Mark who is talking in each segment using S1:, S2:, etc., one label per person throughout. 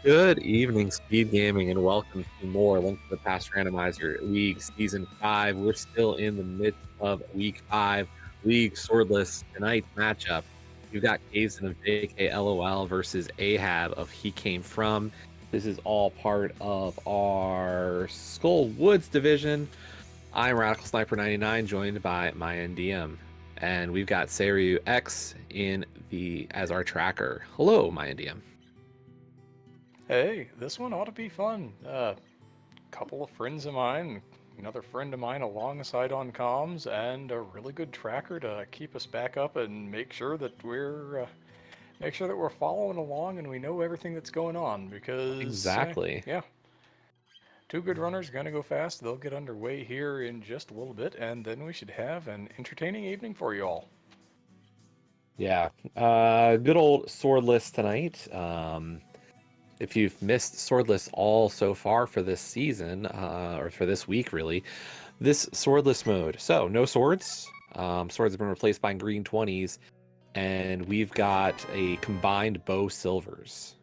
S1: Good evening, Speed Gaming, and welcome to more Link to the Past Randomizer League Season 5. We're still in the midst of Week 5, League Swordless. Tonight's matchup, you've got Kazan of JKLOL versus Ahab of He Came From. This is all part of our Skull Woods division. I'm Radical Sniper 99, joined by my NDM, and we've got Seiryu X as our tracker. Hello, my NDM.
S2: Hey, this one ought to be fun. Couple of friends of mine, another friend of mine alongside on comms, and a really good tracker to keep us back up and make sure that we're following along and we know everything that's going on. Because
S1: Exactly.
S2: yeah, two good runners gonna go fast. They'll get underway here in just a little bit, and then we should have an entertaining evening for you all.
S1: Yeah, good old Swordless tonight. If you've missed Swordless all so far for this season, or for this week, really, this Swordless mode. So, no swords. Swords have been replaced by green 20s, and we've got a combined bow silvers.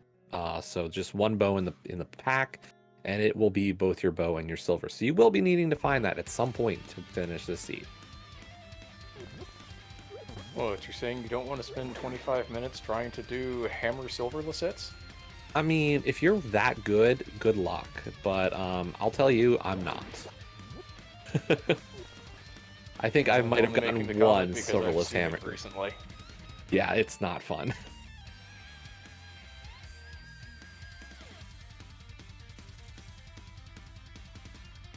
S1: So just one bow in the pack, and it will be both your bow and your silver. So you will be needing to find that at some point to finish this seed.
S2: Well, what you're saying, you don't want to spend 25 minutes trying to do hammer silverless sets?
S1: I mean, if you're that good, good luck. But I'll tell you, I'm not. I think I
S2: I'm
S1: might have
S2: only making the
S1: gotten
S2: comment
S1: one
S2: because I've
S1: silverless
S2: seen
S1: hammer.
S2: it recently.
S1: Yeah, it's not fun.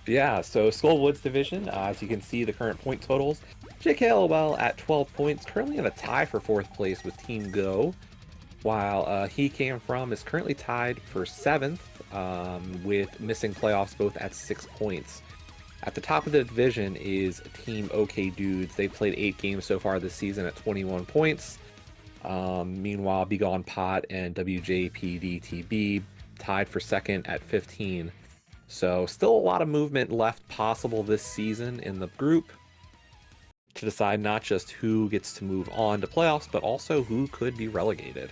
S1: Yeah, so Skull Woods division, as you can see, the current point totals. JKLOL at 12 points, currently in a tie for 4th place with Team Go, while He Came From is currently tied for 7th, with missing playoffs both at 6 points. At the top of the division is Team OK Dudes. They've played 8 games so far this season at 21 points. Meanwhile, Begone Pot and WJPDTB tied for 2nd at 15. So still a lot of movement left possible this season in the group to decide not just who gets to move on to playoffs, but also who could be relegated.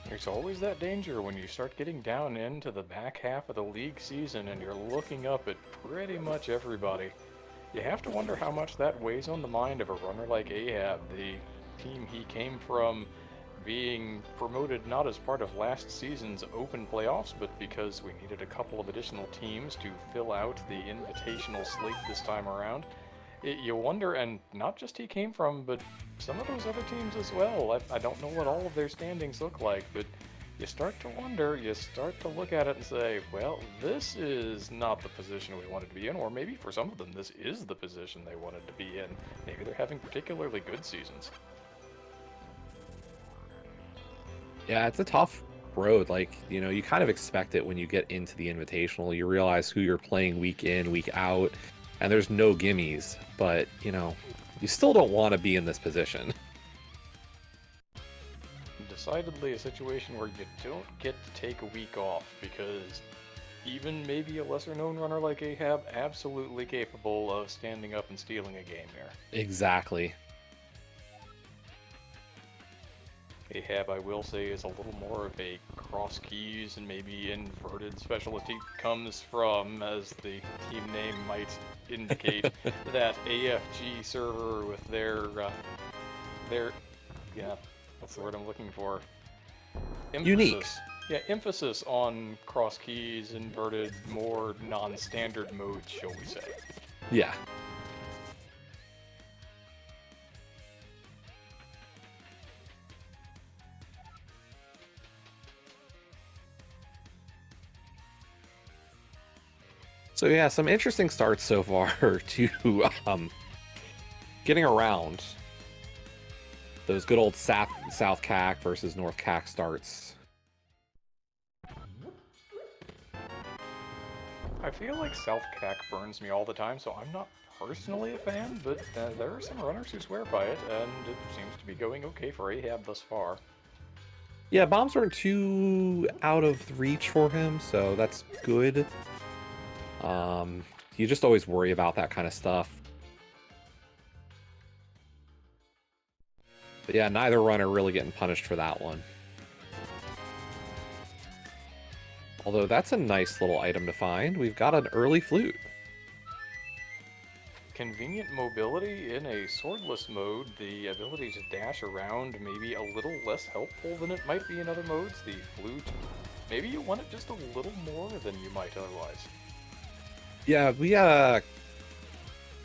S2: There's always that danger when you start getting down into the back half of the league season and you're looking up at pretty much everybody. You have to wonder how much that weighs on the mind of a runner like Ahab, the team he came from, being promoted not as part of last season's open playoffs, but because we needed a couple of additional teams to fill out the invitational slate this time around. You wonder, and not just he came from, but some of those other teams as well. I don't know what all of their standings look like, but you start to wonder, you start to look at it and say, well, this is not the position we wanted to be in, or maybe for some of them, this is the position they wanted to be in. Maybe they're having particularly good seasons.
S1: Yeah, it's a tough road. Like, you kind of expect it when you get into the Invitational. You realize who you're playing week in, week out, and there's no gimmies. But, you still don't want to be in this position.
S2: Decidedly a situation where you don't get to take a week off, because even maybe a lesser known runner like Ahab, absolutely capable of standing up and stealing a game here.
S1: Exactly.
S2: Ahab, I will say, is a little more of a cross keys and maybe inverted specialty. Comes from, as the team name might indicate, that AFG server with their yeah, what's the word I'm looking for?
S1: Unique.
S2: Emphasis. Yeah, emphasis on cross keys, inverted, more non-standard modes, shall we say.
S1: Yeah. So yeah, some interesting starts so far to getting around those good old South CAC versus North CAC starts.
S2: I feel like South CAC burns me all the time, so I'm not personally a fan, but there are some runners who swear by it, and it seems to be going okay for Ahab thus far.
S1: Yeah, bombs aren't too out of reach for him, so that's good. You just always worry about that kind of stuff. But yeah, neither runner really getting punished for that one. Although that's a nice little item to find. We've got an early flute.
S2: Convenient mobility in a swordless mode, the ability to dash around maybe a little less helpful than it might be in other modes. The flute, maybe you want it just a little more than you might otherwise.
S1: Yeah,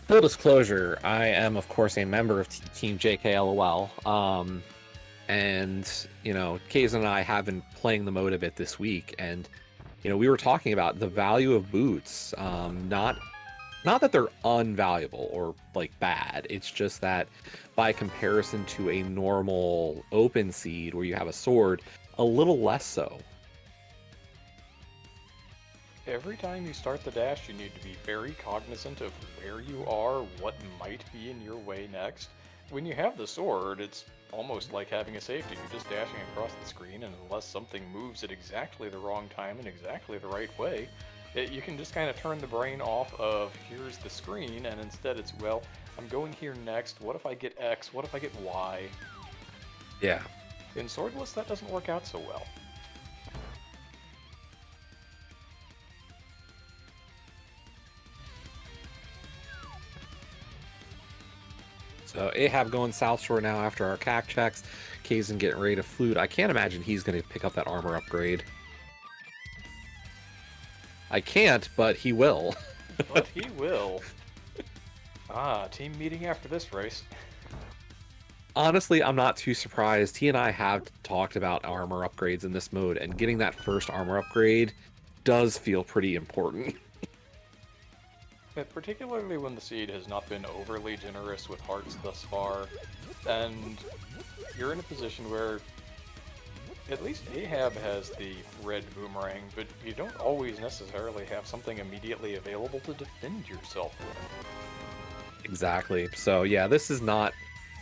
S1: full disclosure, I am, of course, a member of Team JKLOL. And, Kazen and I have been playing the mode a bit this week, and, we were talking about the value of boots. Not that they're unvaluable or, bad. It's just that by comparison to a normal open seed where you have a sword, a little less so.
S2: Every time you start the dash, you need to be very cognizant of where you are, what might be in your way next. When you have the sword, it's almost like having a safety. You're just dashing across the screen, and unless something moves at exactly the wrong time in exactly the right way, you can just kind of turn the brain off of here's the screen, and instead it's, well, I'm going here next. What if I get X? What if I get Y?
S1: Yeah.
S2: In Swordless, that doesn't work out so well.
S1: So Ahab going South Shore now after our CAC checks. Kazen getting ready to flute. I can't imagine he's going to pick up that armor upgrade. I can't, but he will.
S2: But he will. Team meeting after this race.
S1: Honestly, I'm not too surprised. He and I have talked about armor upgrades in this mode, and getting that first armor upgrade does feel pretty important.
S2: Particularly when the seed has not been overly generous with hearts thus far, and you're in a position where at least Ahab has the red boomerang, but you don't always necessarily have something immediately available to defend yourself with.
S1: Exactly. So yeah, this is not,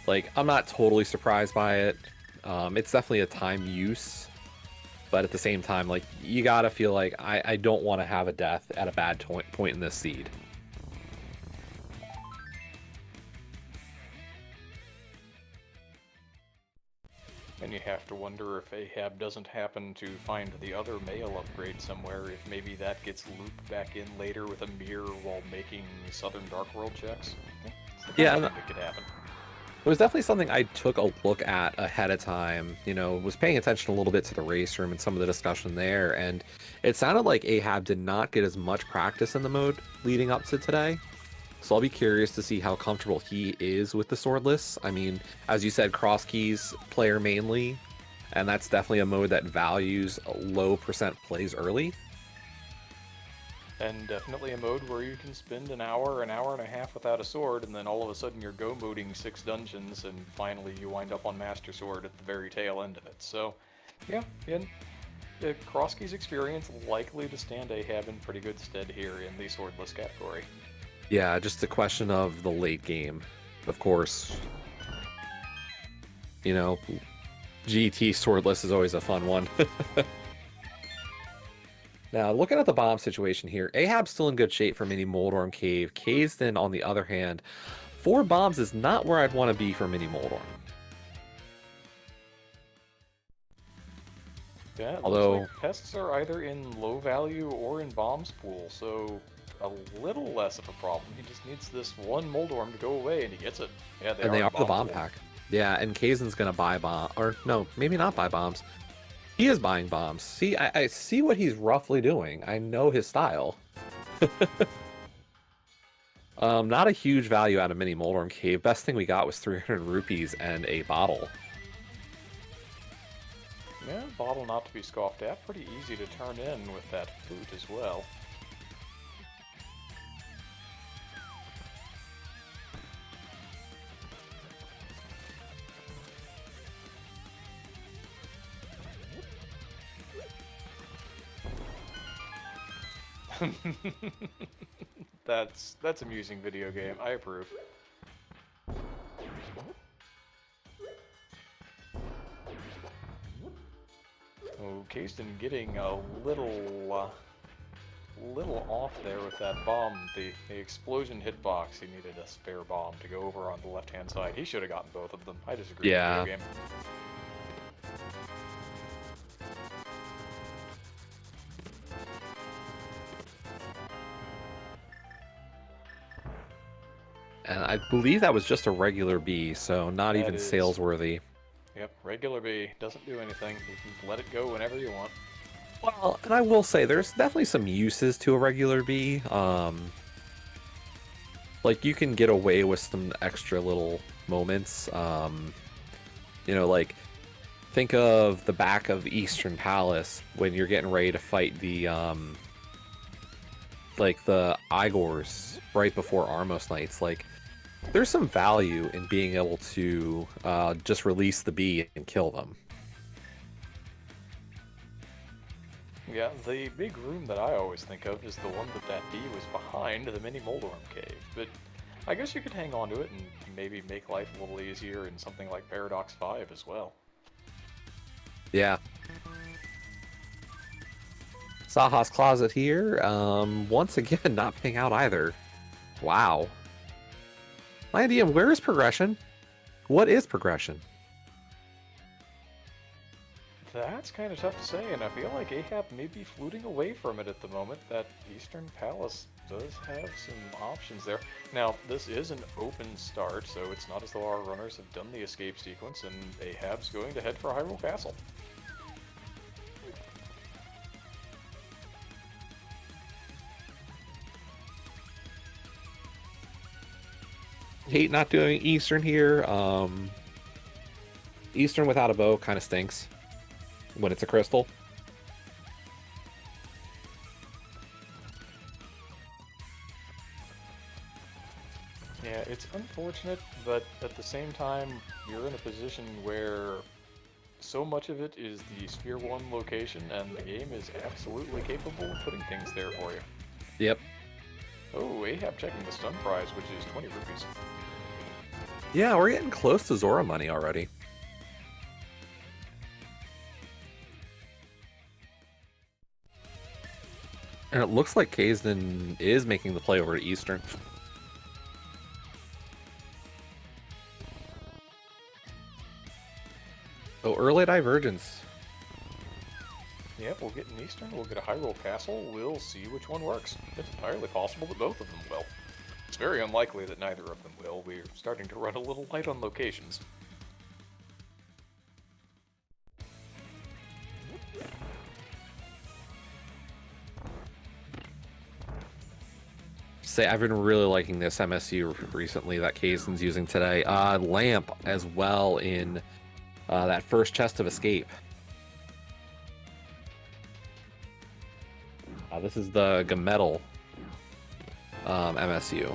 S1: I'm not totally surprised by it. It's definitely a time use, but at the same time, you gotta feel like I don't want to have a death at a bad point in this seed.
S2: And you have to wonder if Ahab doesn't happen to find the other male upgrade somewhere, if maybe that gets looped back in later with a mirror while making Southern Dark World checks.
S1: Yeah,
S2: that could happen.
S1: It was definitely something I took a look at ahead of time, was paying attention a little bit to the race room and some of the discussion there, and it sounded like Ahab did not get as much practice in the mode leading up to today. So I'll be curious to see how comfortable he is with the swordless. I mean, as you said, cross keys player mainly, and that's definitely a mode that values low percent plays early.
S2: And definitely a mode where you can spend an hour and a half without a sword, and then all of a sudden you're go-moding 6 dungeons, and finally you wind up on Master Sword at the very tail end of it. So, yeah, the cross keys experience likely to stand Ahab in pretty good stead here in the swordless category.
S1: Yeah, just a question of the late game. Of course, GT swordless is always a fun one. Now, looking at the bomb situation here, Ahab's still in good shape for Mini Moldorm Cave. Kazen, on the other hand, 4 bombs is not where I'd want to be for Mini Moldorm.
S2: Yeah,
S1: although
S2: looks like pests are either in low value or in bombs pool, so a little less of a problem. He just needs this one Moldorm to go away, and he gets it. Yeah,
S1: they are the bomb
S2: pool.
S1: pack. Yeah, and Kazen's gonna buy bomb, or no, maybe not buy bombs. He is buying bombs. See, I see what he's roughly doing. I know his style. Not a huge value out of Mini Moldorm Cave. Best thing we got was 300 rupees and a bottle.
S2: Yeah, bottle not to be scoffed at. Pretty easy to turn in with that flute as well. That's amusing video game. I approve. Oh, Kasten getting a little off there with that bomb. The explosion hitbox. He needed a spare bomb to go over on the left-hand side. He should have gotten both of them. I disagree with the video game.
S1: And I believe that was just a regular B, so not
S2: That
S1: even
S2: is,
S1: sales worthy.
S2: yep, regular B. Doesn't do anything. You can let it go whenever you want.
S1: Well, and I will say there's definitely some uses to a regular B. Like you can get away with some extra little moments. Like think of the back of Eastern Palace when you're getting ready to fight the like the Igors right before Armos Knights. Like there's some value in being able to just release the bee and kill them.
S2: Yeah, the big room that I always think of is the one that bee was behind the mini Moldorm cave, but I guess you could hang on to it and maybe make life a little easier in something like Paradox 5 as well.
S1: Yeah. Saha's Closet here. Once again, not paying out either. Wow. My idea, where is progression? What is progression?
S2: That's kind of tough to say, and I feel like Ahab may be fluting away from it at the moment. That Eastern Palace does have some options there. Now, this is an open start, so it's not as though our runners have done the escape sequence, and Ahab's going to head for Hyrule Castle.
S1: Hate not doing Eastern here. Eastern without a bow kind of stinks when it's a crystal.
S2: Yeah, it's unfortunate, but at the same time, you're in a position where so much of it is the Sphere 1 location, and the game is absolutely capable of putting things there for you.
S1: Yep.
S2: Oh, Ahab checking the stun prize, which is 20 rupees.
S1: Yeah, we're getting close to Zora money already. And it looks like Kazdan is making the play over to Eastern. Oh, early divergence.
S2: Yep, we'll get an Eastern, we'll get a Hyrule Castle, we'll see which one works. It's entirely possible that both of them will. It's very unlikely that neither of them will. We're starting to run a little light on locations.
S1: Say, I've been really liking this MSU recently that Kazdan's using today. Lamp as well in that first chest of escape. This is the Gametal MSU.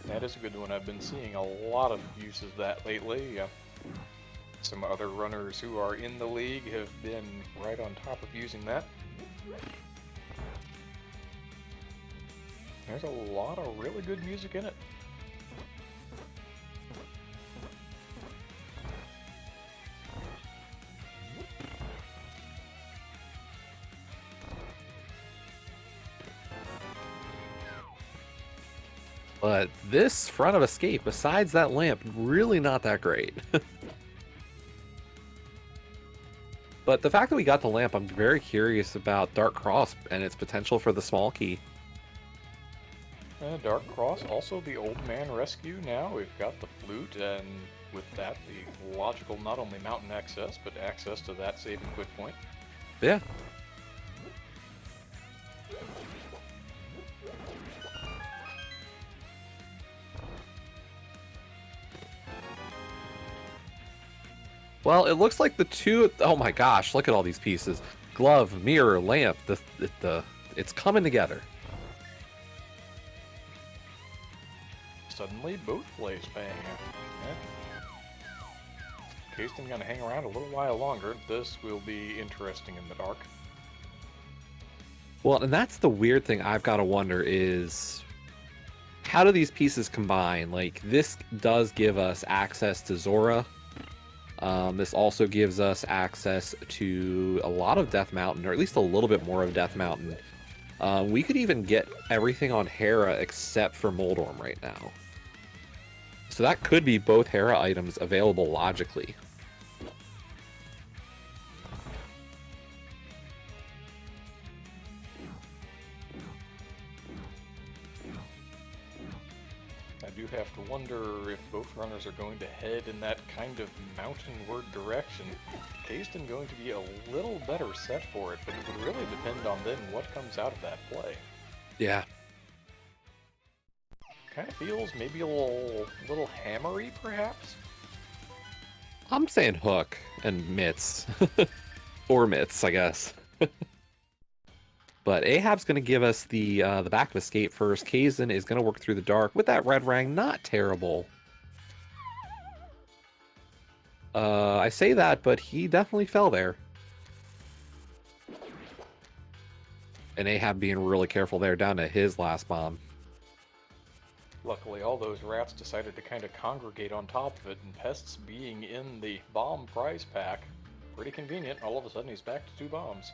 S2: That is a good one. I've been seeing a lot of uses of that lately. Some other runners who are in the league have been right on top of using that. There's a lot of really good music in it.
S1: But this front of escape, besides that lamp, really not that great. But the fact that we got the lamp, I'm very curious about Dark Cross and its potential for the small key.
S2: Dark Cross, also the Old Man Rescue now. We've got the flute, and with that, the logical not only mountain access, but access to that save and quit point.
S1: Yeah. Well, it looks like the two... Oh my gosh, look at all these pieces. Glove, mirror, lamp. It's coming together.
S2: Suddenly, both plays paying out. Yeah. Kazdan gonna hang around a little while longer. This will be interesting in the dark.
S1: Well, and that's the weird thing I've got to wonder is... How do these pieces combine? Like, this does give us access to Zora. This also gives us access to a lot of Death Mountain, or at least a little bit more of Death Mountain. We could even get everything on Hera except for Moldorm right now. So that could be both Hera items available logically.
S2: wonder if both runners are going to head in that kind of mountainward direction. Kaysden going to be a little better set for it, but it would really depend on then what comes out of that play.
S1: Yeah.
S2: Kind of feels maybe a little hammery, perhaps?
S1: I'm saying hook and mitts. Or mitts, I guess. But Ahab's going to give us the back of escape first. Kaysden is going to work through the dark with that red rang. Not terrible. I say that, but he definitely fell there. And Ahab being really careful there, down to his last bomb.
S2: Luckily, all those rats decided to kind of congregate on top of it, and Pests being in the bomb prize pack, pretty convenient. All of a sudden, he's back to 2 bombs.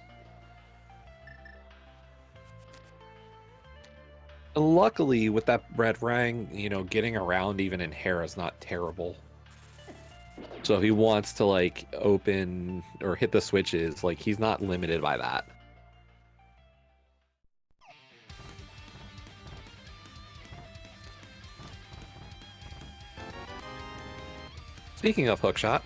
S1: Luckily, with that red rang, you know, getting around even in Hera's not terrible. So if he wants to, like, open or hit the switches, like, he's not limited by that. Speaking of hookshot,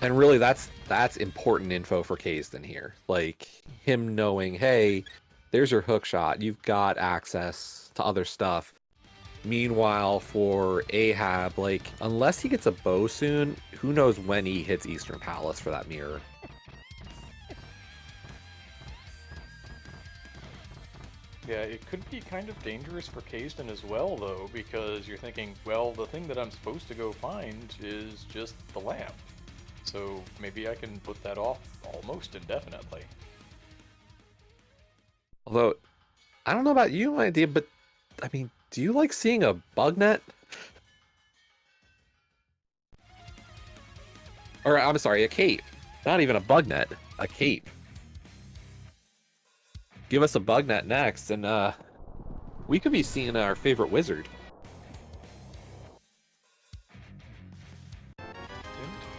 S1: and really that's important info for Kaysden here. Like, him knowing, hey, there's your hookshot, you've got access to other stuff. Meanwhile, for Ahab, like, unless he gets a bow soon, who knows when he hits Eastern Palace for that mirror.
S2: Yeah, it could be kind of dangerous for Kaysden as well, though, because you're thinking, well, the thing that I'm supposed to go find is just the lamp. So maybe I can put that off almost indefinitely.
S1: Although, I don't know about you, idea, but, I mean, do you like seeing a bug net? Or, I'm sorry, a cape. Not even a bug net, a cape. Give us a bug net next, and we could be seeing our favorite wizard.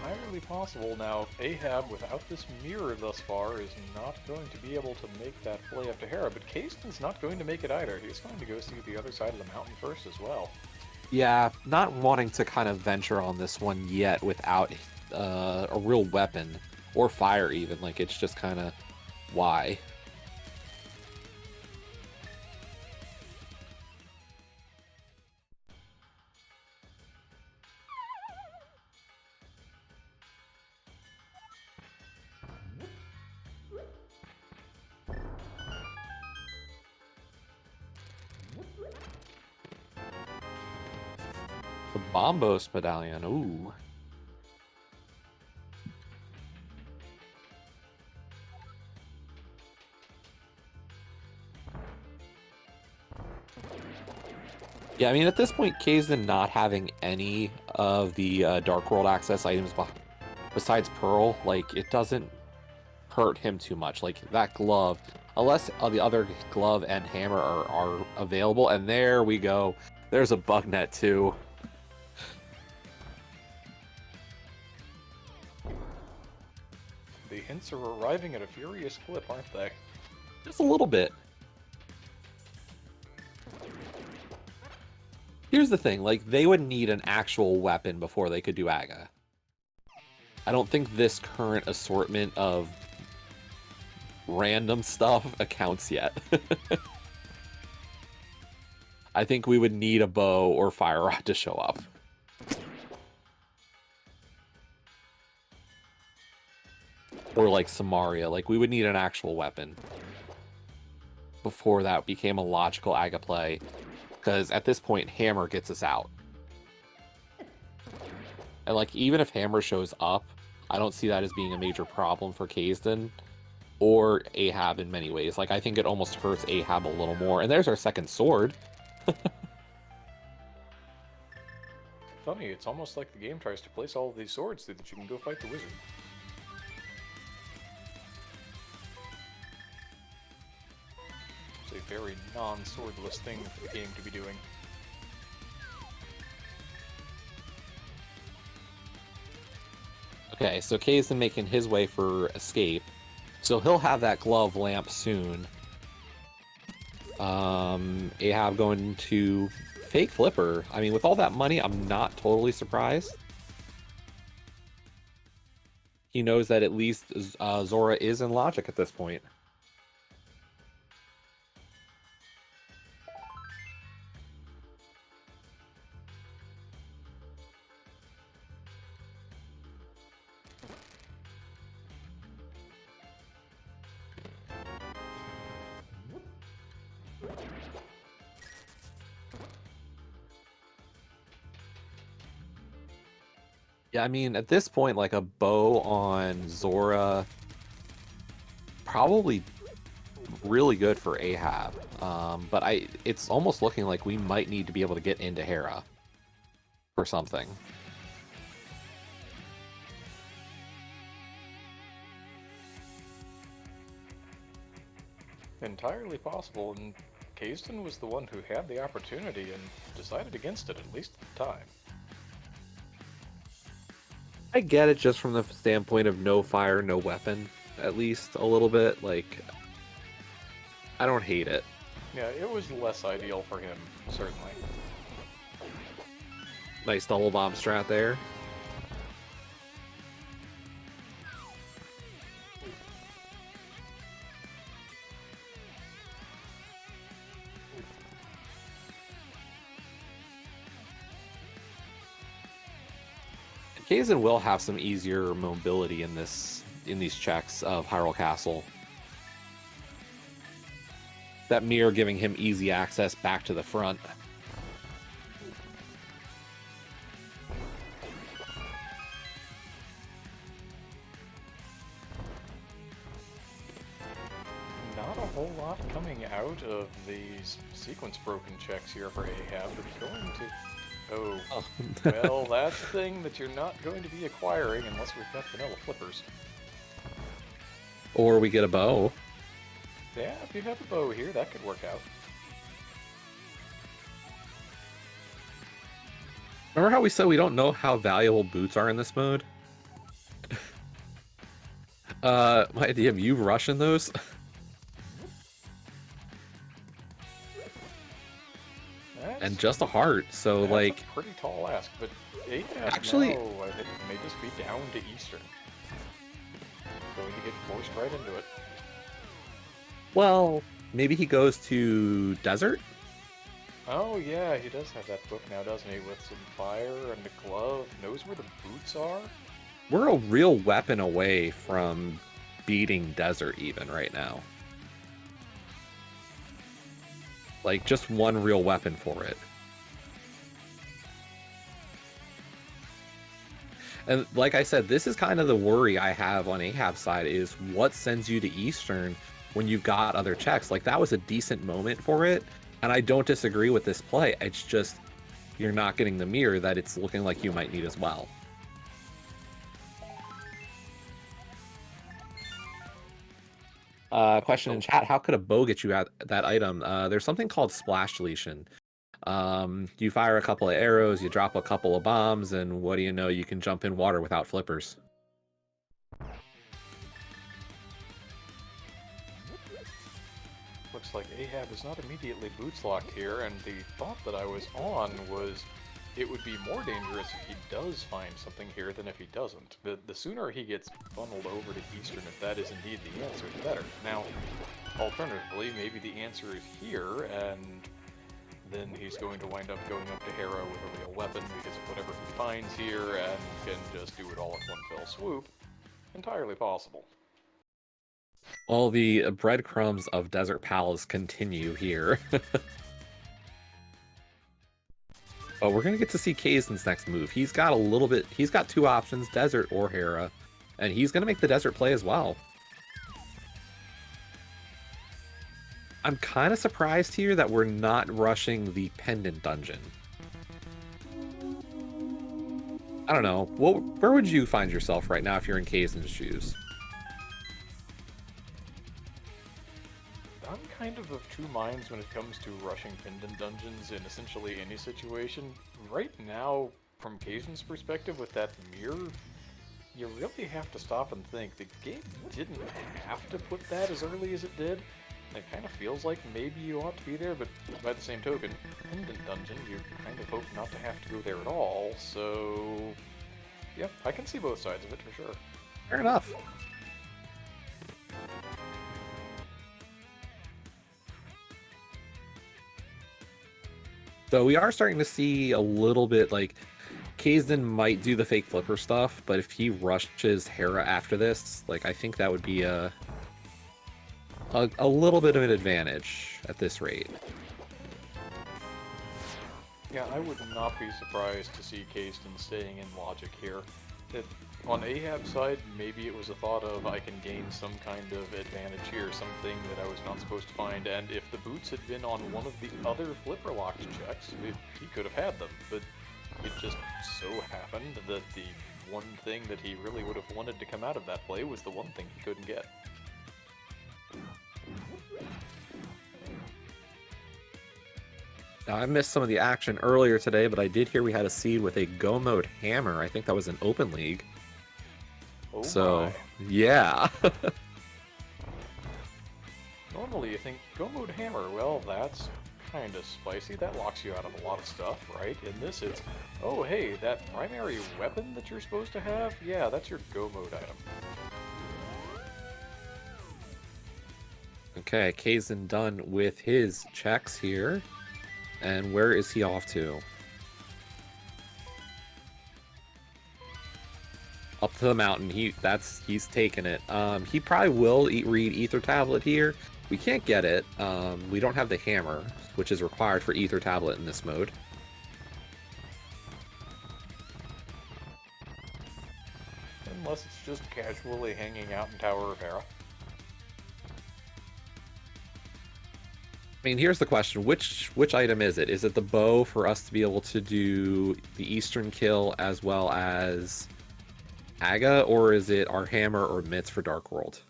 S2: Entirely possible. Now, Ahab, without this mirror thus far, is not going to be able to make that play up to Hera, but Kaysden's not going to make it either. He's going to go see the other side of the mountain first as well.
S1: Yeah, not wanting to kind of venture on this one yet without a real weapon, or fire even. Like, it's just kind of, why? The Bombos medallion, ooh. Yeah, I mean, at this point, Kaysden not having any of the Dark World access items besides Pearl, like, it doesn't hurt him too much. Like, that glove, unless the other glove and hammer are available, and there we go. There's a bug net, too.
S2: The hints are arriving at a furious clip, aren't they?
S1: Just a little bit. Here's the thing, like, they would need an actual weapon before they could do Aga. I don't think this current assortment of random stuff accounts yet. I think we would need a bow or fire rod to show up. Or like Samaria, like, we would need an actual weapon before that became a logical Aga play. Because at this point, Hammer gets us out. And, like, even if Hammer shows up, I don't see that as being a major problem for Kaysden or Ahab in many ways. Like, I think it almost hurts Ahab a little more. And there's our second sword.
S2: Funny, it's almost like the game tries to place all of these swords so that you can go fight the wizard. It's a very non-swordless thing for the game to be doing.
S1: Okay, so Kaysden making his way for escape. So he'll have that glove lamp soon. Ahab going to fake flipper. I mean, with all that money, I'm not totally surprised. He knows that at least Zora is in logic at this point. Yeah, I mean, at this point, like a bow on Zora, probably really good for Ahab. But it's almost looking like we might need to be able to get into Hera for something.
S2: Entirely possible, and Kayston was the one who had the opportunity and decided against it, at least at the time.
S1: I get it just from the standpoint of no fire, no weapon, at least a little bit. Like, I don't hate it.
S2: Yeah, it was less ideal for him, certainly.
S1: Nice double bomb strat there. Kaizen will have some easier mobility in these checks of Hyrule Castle. That mirror giving him easy access back to the front.
S2: Not a whole lot coming out of these sequence broken checks here for Ahab. It's going to... Oh, well, that's the thing that you're not going to be acquiring unless we've got vanilla flippers.
S1: Or we get a bow.
S2: Yeah, if you have a bow here, that could work out.
S1: Remember how we said we don't know how valuable boots are in this mode? My idea of you rushing those? And just a heart, so
S2: that's
S1: like...
S2: a pretty tall ask, but Ahab
S1: actually,
S2: now, I think, may just be down to Eastern. Going to get forced right into it.
S1: Well, maybe he goes to Desert?
S2: Oh yeah, he does have that book now, doesn't he? With some fire and a glove. Knows where the boots are?
S1: We're a real weapon away from beating Desert even right now. Like, just one real weapon for it. And like I said, this is kind of the worry I have on Ahab's side, is what sends you to Eastern when you've got other checks. Like, that was a decent moment for it, and I don't disagree with this play. It's just, you're not getting the mirror that it's looking like you might need as well. Question in chat, how could a bow get you that item? There's something called Splash Deletion. You fire a couple of arrows, you drop a couple of bombs, and what do you know, you can jump in water without flippers.
S2: Looks like Ahab is not immediately boots locked here, and the thought that I was on was it would be more dangerous if he does find something here than if he doesn't. The sooner he gets funneled over to Eastern, if that is indeed the answer, the better. Now, alternatively, maybe the answer is here, and then he's going to wind up going up to Hera with a real weapon because of whatever he finds here, and can just do it all at one fell swoop. Entirely possible.
S1: Well, the breadcrumbs of Desert Palace continue here. But we're going to get to see Kaizen's next move. He's got two options, Desert or Hera, and he's going to make the Desert play as well. I'm kind of surprised here that we're not rushing the Pendant Dungeon. I don't know. Where would you find yourself right now if you're in Kaizen's shoes?
S2: I'm kind of two minds when it comes to rushing Pendant Dungeons in essentially any situation. Right now, from Kaizen's perspective with that mirror, you really have to stop and think. The game didn't have to put that as early as it did. It kind of feels like maybe you ought to be there, but by the same token, Pendant Dungeon, you kind of hope not to have to go there at all, so... Yeah, I can see both sides of it, for sure.
S1: Fair enough. So we are starting to see a little bit, like, Kazdan might do the fake flipper stuff, but if he rushes Hera after this, like, I think that would be a little bit of an advantage at this rate.
S2: Yeah, I would not be surprised to see Kazdan staying in logic here. On Ahab's side, maybe it was a thought of I can gain some kind of advantage here, something that I was not supposed to find, and if the boots had been on one of the other flipper locked checks, he could have had them, but it just so happened that the one thing that he really would have wanted to come out of that play was the one thing he couldn't get.
S1: Now, I missed some of the action earlier today, but I did hear we had a seed with a Go Mode Hammer. I think that was an Open League.
S2: Oh
S1: So,
S2: my.
S1: yeah.
S2: Normally you think, Go Mode Hammer, well that's kind of spicy, that locks you out of a lot of stuff, right? In this it's, oh hey, that primary weapon that you're supposed to have, yeah, that's your Go Mode item.
S1: Okay, Kazdan done with his checks here. And where is he off to? Up to the mountain. He's taking it. He probably will read Ether Tablet here. We can't get it. We don't have the hammer, which is required for Ether Tablet in this mode.
S2: Unless it's just casually hanging out in Tower of Hera.
S1: I mean, here's the question. Which item is it? Is it the bow for us to be able to do the Eastern kill as well as Aga, or is it our hammer or mitts for Dark World?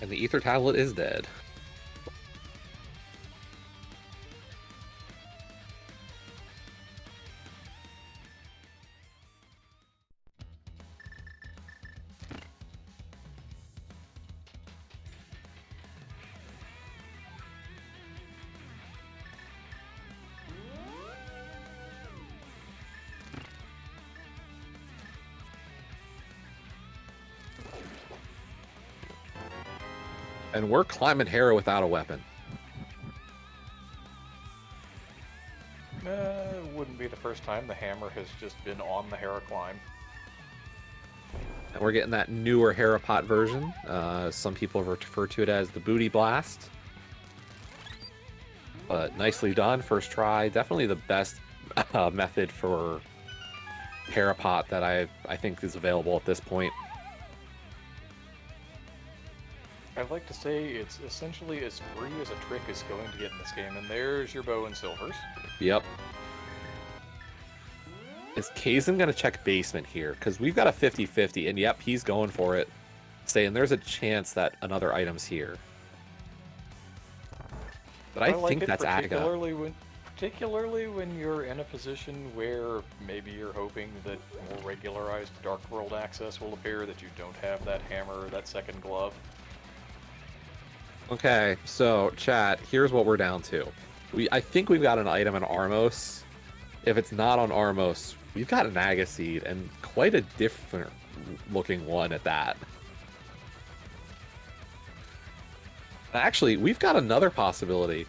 S1: And the Ether Tablet is dead. And we're climbing Hera without a weapon.
S2: Wouldn't be the first time the hammer has just been on the Hera climb.
S1: And we're getting that newer Hera Pot version. Some people refer to it as the Booty Blast. But nicely done, first try. Definitely the best method for Hera Pot that I think is available at this point.
S2: I'd like to say it's essentially as free as a trick is going to get in this game, and there's your bow and silvers.
S1: Yep. Is Kazdan going to check basement here? Because we've got a 50-50, and yep, he's going for it. Saying there's a chance that another item's here. But I think that's Aga.
S2: Particularly when you're in a position where maybe you're hoping that more regularized Dark World access will appear, that you don't have that hammer or that second glove.
S1: Okay, so chat, here's what we're down to. I think we've got an item in Armos. If it's not on Armos, we've got an Aga Seed, and quite a different looking one at that. Actually, we've got another possibility.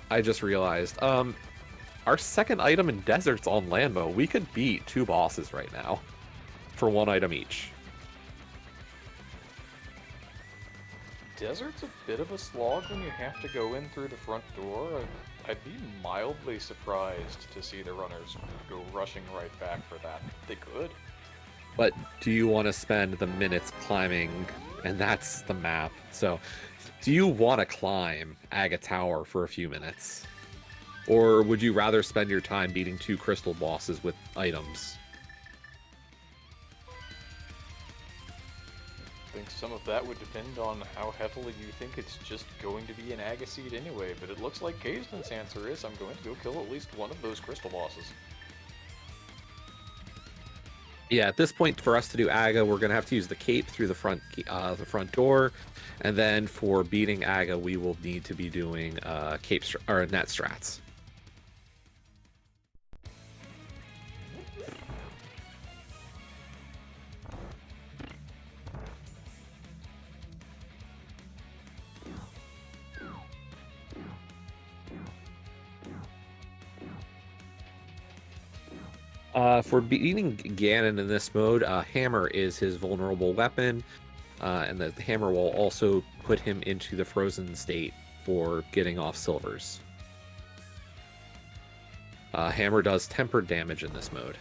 S1: I just realized. Our second item in Desert's on Landmo. We could beat 2 bosses right now for 1 item each.
S2: Desert's a bit of a slog when you have to go in through the front door. I'd be mildly surprised to see the runners go rushing right back for that. They could.
S1: But do you want to spend the minutes climbing? And that's the map. So, do you want to climb Aga Tower for a few minutes? Or would you rather spend your time beating 2 crystal bosses with items?
S2: think some of that would depend on how heavily you think it's just going to be an Aga seed anyway, but it looks like Kazden's answer is I'm going to go kill at least one of those crystal bosses.
S1: Yeah, at this point, for us to do Aga, we're gonna have to use the cape through the front door, and then for beating Aga, we will need to be doing or net strats. For beating Ganon in this mode, Hammer is his vulnerable weapon, and the Hammer will also put him into the frozen state for getting off silvers. Hammer does tempered damage in this mode.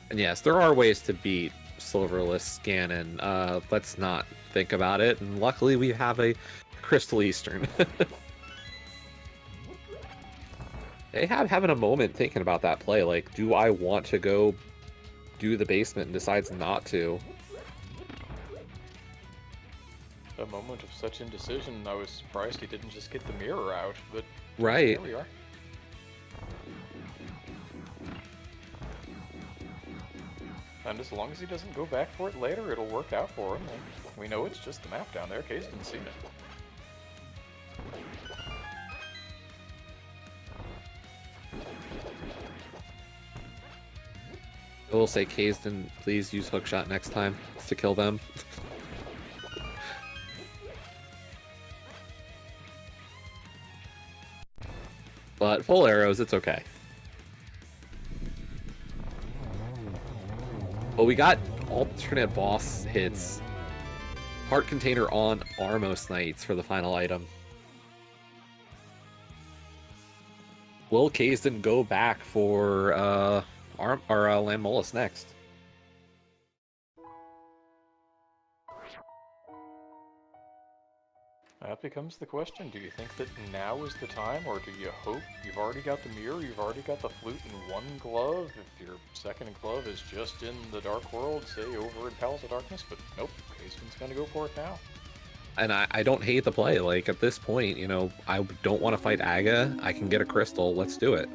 S1: And yes, there are ways to beat Silverless Ganon. Let's not think about it. And luckily, we have a Crystal Eastern. They having a moment thinking about that play. Like, do I want to go do the basement, and decides not to?
S2: A moment of such indecision, I was surprised he didn't just get the mirror out, but
S1: Right.
S2: there we are. And as long as he doesn't go back for it later, it'll work out for him. And we know it's just the map down there. Kazden's seen it.
S1: I will say, Kazden, please use hookshot next time to kill them. But full arrows, it's okay. But we got alternate boss hits. Heart container on Armos Knights for the final item. Will Kazden go back for Land Mollusk next?
S2: That becomes the question. Do you think that now is the time, or do you hope you've already got the mirror, you've already got the flute in one glove? If your second glove is just in the Dark World, say over in Palace of Darkness, but nope, Kazden's gonna go for it now.
S1: And I don't hate the play. Like, at this point, you know, I don't want to fight Aga. I can get a crystal. Let's do it.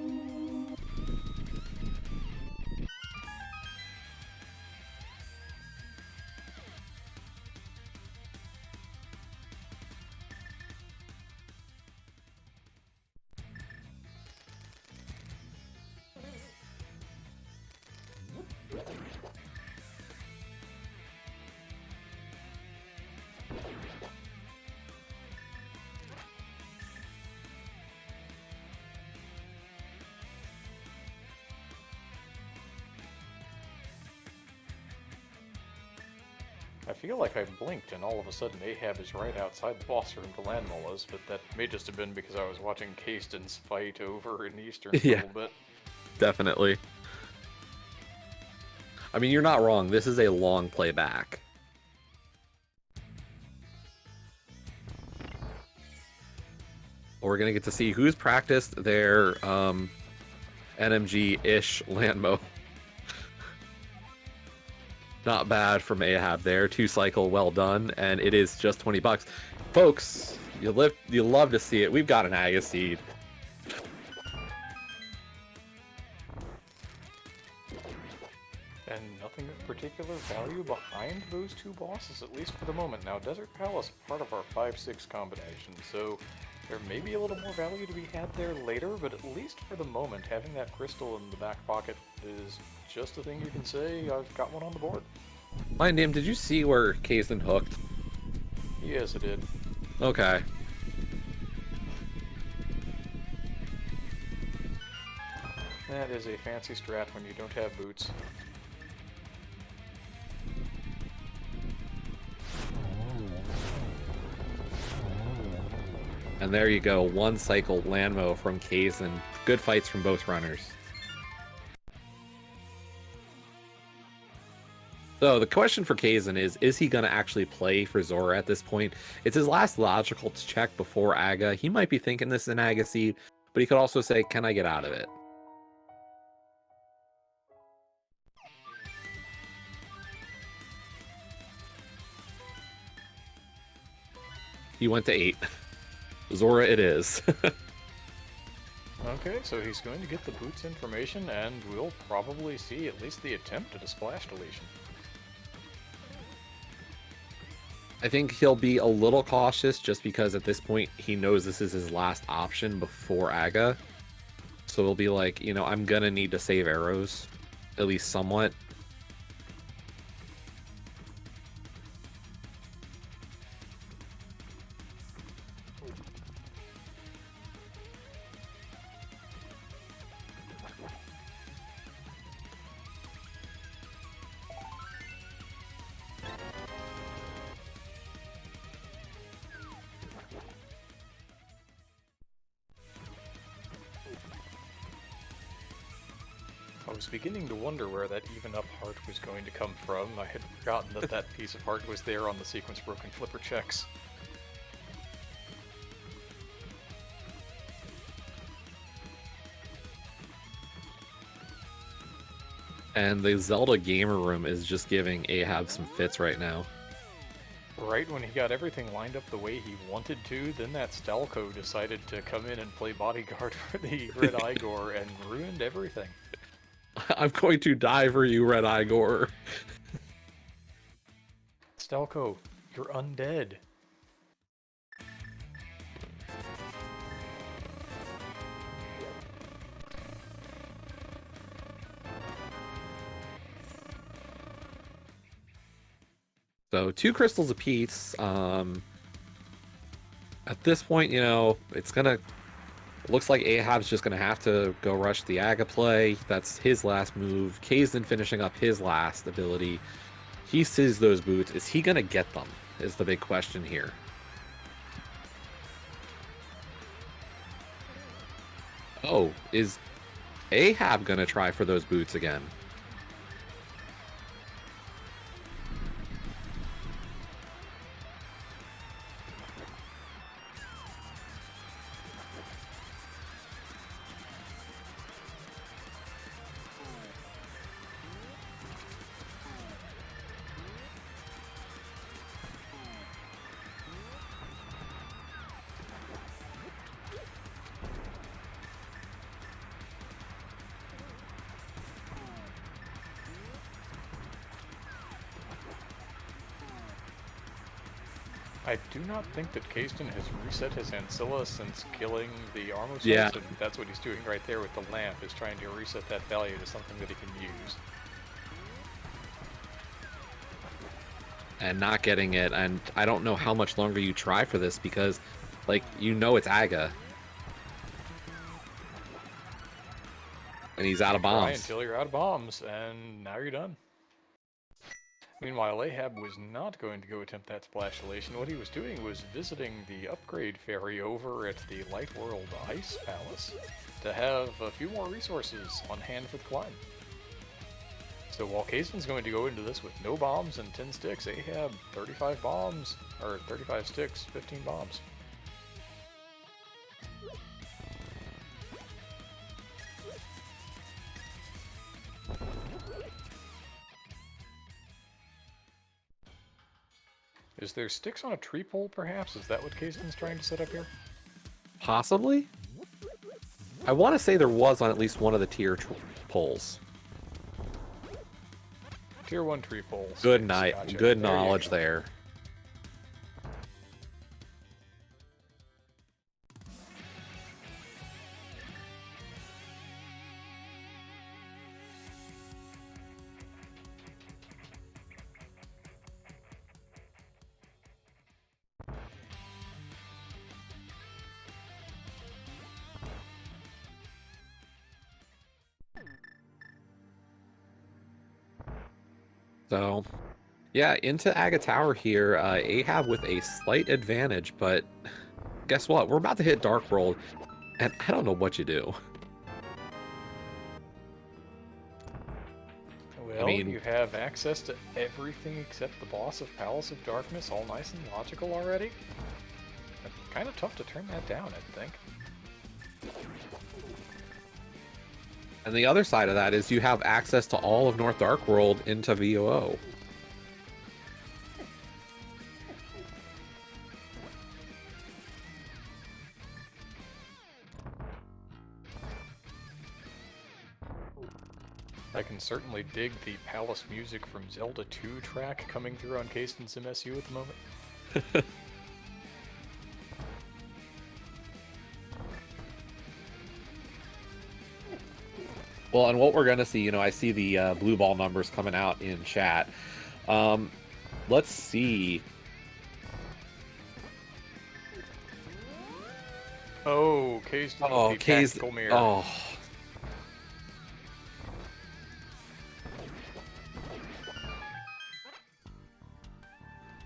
S2: I feel like I blinked and all of a sudden Ahab is right outside the boss room to land Mullas, but that may just have been because I was watching Kazden's fight over in Eastern for a little bit.
S1: Definitely. I mean, you're not wrong. This is a long playback. We're going to get to see who's practiced their NMG-ish Landmo. Not bad from Ahab there. 2-cycle, well done, and it is just 20 bucks. Folks, you love to see it. We've got an Aga seed.
S2: And nothing of particular value behind those two bosses, at least for the moment. Now, Desert Palace, part of our 5-6 combination, so there may be a little more value to be had there later, but at least for the moment, having that crystal in the back pocket is just a thing you can say, I've got one on the board.
S1: Mind him, did you see where Kazden hooked?
S2: Yes, it did.
S1: Okay.
S2: That is a fancy strat when you don't have boots.
S1: And there you go, 1-cycle Landmo from Kazden. Good fights from both runners. So the question for Kazan is he going to actually play for Zora at this point? It's his last logical check before Aga. He might be thinking this is an Aga seed, but he could also say, can I get out of it? He went to 8. Zora it is.
S2: Okay, so he's going to get the boots information, and we'll probably see at least the attempt at a splash deletion.
S1: I think he'll be a little cautious just because at this point he knows this is his last option before Aga. So he'll be like, you know, I'm gonna need to save arrows, at least somewhat.
S2: I was beginning to wonder where that even up heart was going to come from. I had forgotten that that piece of heart was there on the sequence broken flipper checks.
S1: And the Zelda gamer room is just giving Ahab some fits right now.
S2: Right when he got everything lined up the way he wanted to, then that Stalco decided to come in and play bodyguard for the Red Igor and ruined everything.
S1: I'm going to die for you, Red Igor.
S2: Stalco, you're undead.
S1: So 2 crystals apiece. At this point, you know, it's gonna... It looks like Ahab's just gonna have to go rush the Aga play. That's his last move. Kazan finishing up his last ability. He sees those boots. Is he gonna get them? Is the big question here. Oh, is Ahab gonna try for those boots again?
S2: I do not think that Kasten has reset his Ancilla since killing the Armor Source,
S1: Yeah.
S2: and that's what he's doing right there with the lamp, is trying to reset that value to something that he can use.
S1: And not getting it, and I don't know how much longer you try for this because, like, you know it's Aga. And he's out of
S2: Try
S1: bombs.
S2: until you're out of bombs, and now you're done. Meanwhile, Ahab was not going to go attempt that splash deletion. What he was doing was visiting the upgrade ferry over at the Light World Ice Palace to have a few more resources on hand for the climb. So while Kazan's going to go into this with no bombs and 10 sticks, Ahab 35 bombs, or 35 sticks, 15 bombs. Is there sticks on a tree pole, perhaps? Is that what Kazan's trying to set up here?
S1: Possibly? I want to say there was on at least one of the tier poles.
S2: Tier 1 tree poles.
S1: Good
S2: Yes,
S1: night.
S2: gotcha.
S1: Good
S2: There you
S1: knowledge
S2: go.
S1: there. So, yeah, into Aga Tower here. Ahab with a slight advantage, but guess what? We're about to hit Dark World, and I don't know what you do.
S2: Well,
S1: mean,
S2: you have access to everything except the boss of Palace of Darkness, all nice and logical already. Kind of tough to turn that down, I think.
S1: and the other side of that is you have access to all of North Dark World into VOO.
S2: I can certainly dig the Palace music from Zelda 2 track coming through on Casten's MSU at the moment.
S1: Well, and what we're going to see, I see the blue ball numbers coming out in chat. Let's see.
S2: Oh, Casten with the tactical mirror.
S1: Oh.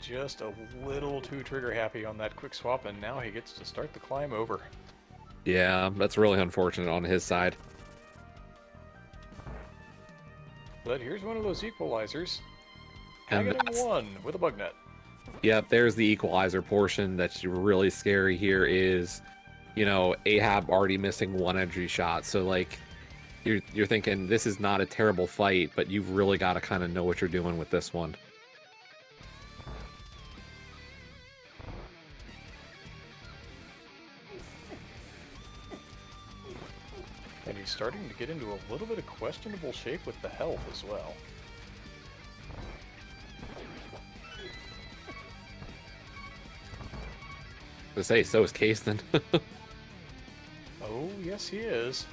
S2: Just a little too trigger happy on that quick swap, and now he gets to start the climb over.
S1: Yeah, that's really unfortunate on his side.
S2: But here's one of those equalizers.
S1: And
S2: Hagganing one with a bug net.
S1: Yep, there's the equalizer portion that's really scary here is, Ahab already missing one energy shot. So, like, you're thinking this is not a terrible fight, but you've really got to kind of know what you're doing with this one.
S2: And he's starting to get into a little bit of questionable shape with the health as well.
S1: To say, so is Casten.
S2: Oh, yes he is.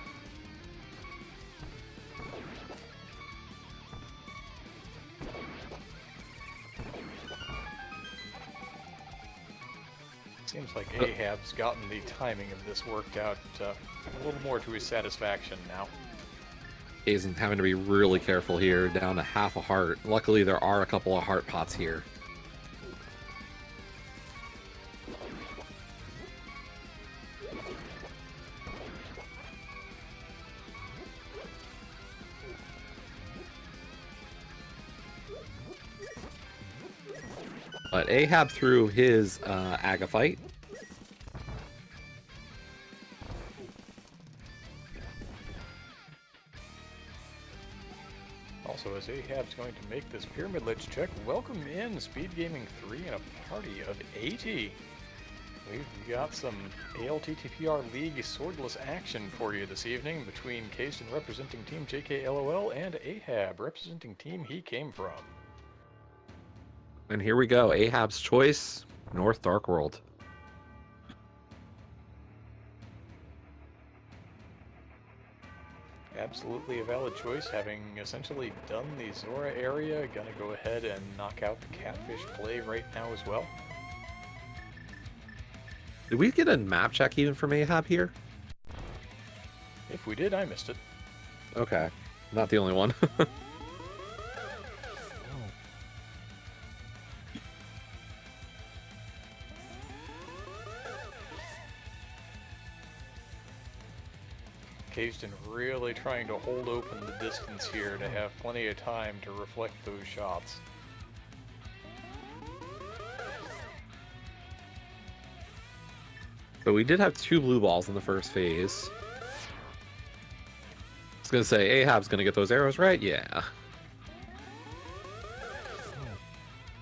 S2: Seems like Ahab's gotten the timing of this worked out a little more to his satisfaction now.
S1: Casten having to be really careful here, down to half a heart. Luckily, there are a couple of heart pots here. But Ahab threw his Agaphite.
S2: Also, as Ahab's going to make this Pyramid Lich check, welcome in SpeedGaming 3 and a party of 80. We've got some ALTTPR League swordless action for you this evening between Casten representing Team JKLOL and Ahab representing Team he came from.
S1: And here we go. Ahab's choice, North Dark World.
S2: Absolutely a valid choice, having essentially done the Zora area. Gonna go ahead and knock out the Catfish play right now as well.
S1: Did we get a map check even from Ahab here?
S2: If we did, I missed it.
S1: Okay. Not the only one.
S2: Casten really trying to hold open the distance here to have plenty of time to reflect those shots.
S1: So we did have 2 blue balls in the first phase. I was going to say, Ahab's going to get those arrows right? Yeah.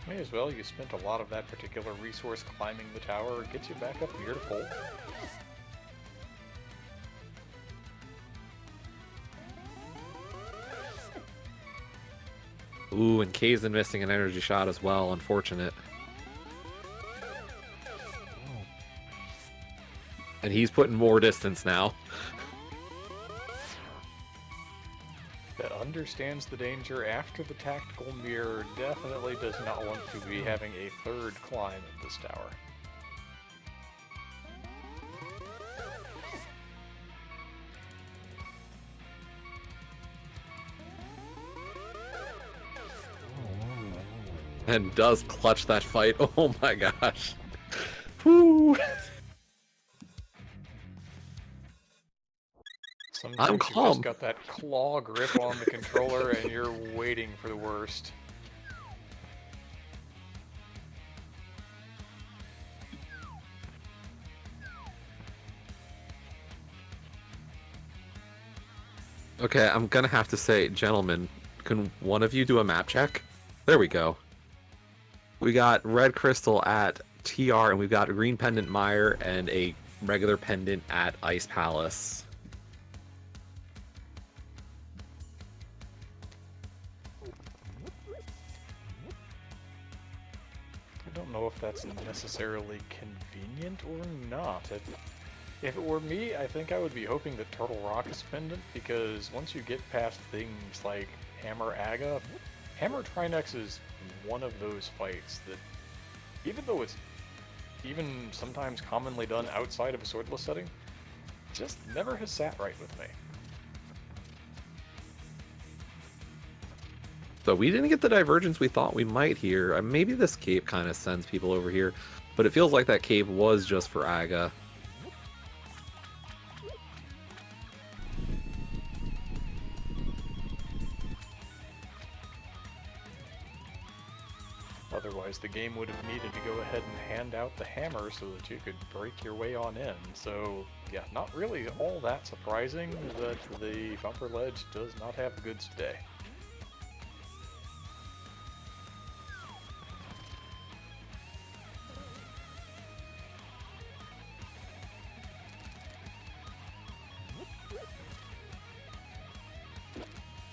S2: May as well, you spent a lot of that particular resource climbing the tower. It gets you back up near to full.
S1: Ooh, and Kazan missing an energy shot as well. Unfortunate. And he's putting more distance now.
S2: That understands the danger after the tactical mirror, definitely does not want to be having a third climb at this tower.
S1: And does clutch that fight. Oh my gosh. Whoo. I'm
S2: Sometimes you've just
S1: calm.
S2: got that claw grip on the controller and you're waiting for the worst.
S1: Okay, I'm gonna have to say, gentlemen, can one of you do a map check? There we go. We got red crystal at TR, and we've got a green pendant Mire and a regular pendant at Ice Palace.
S2: I don't know if that's necessarily convenient or not. If it were me, I think I would be hoping that Turtle Rock is pendant, because once you get past things like Hammer Aga, Hammer Trinex is one of those fights that, even though it's even sometimes commonly done outside of a swordless setting, just never has sat right with me.
S1: So we didn't get the divergence we thought we might here. Maybe this cave kind of sends people over here, but it feels like that cave was just for Aga.
S2: Otherwise, the game would have needed to go ahead and hand out the hammer so that you could break your way on in. So, yeah, not really all that surprising that the bumper ledge does not have the goods today.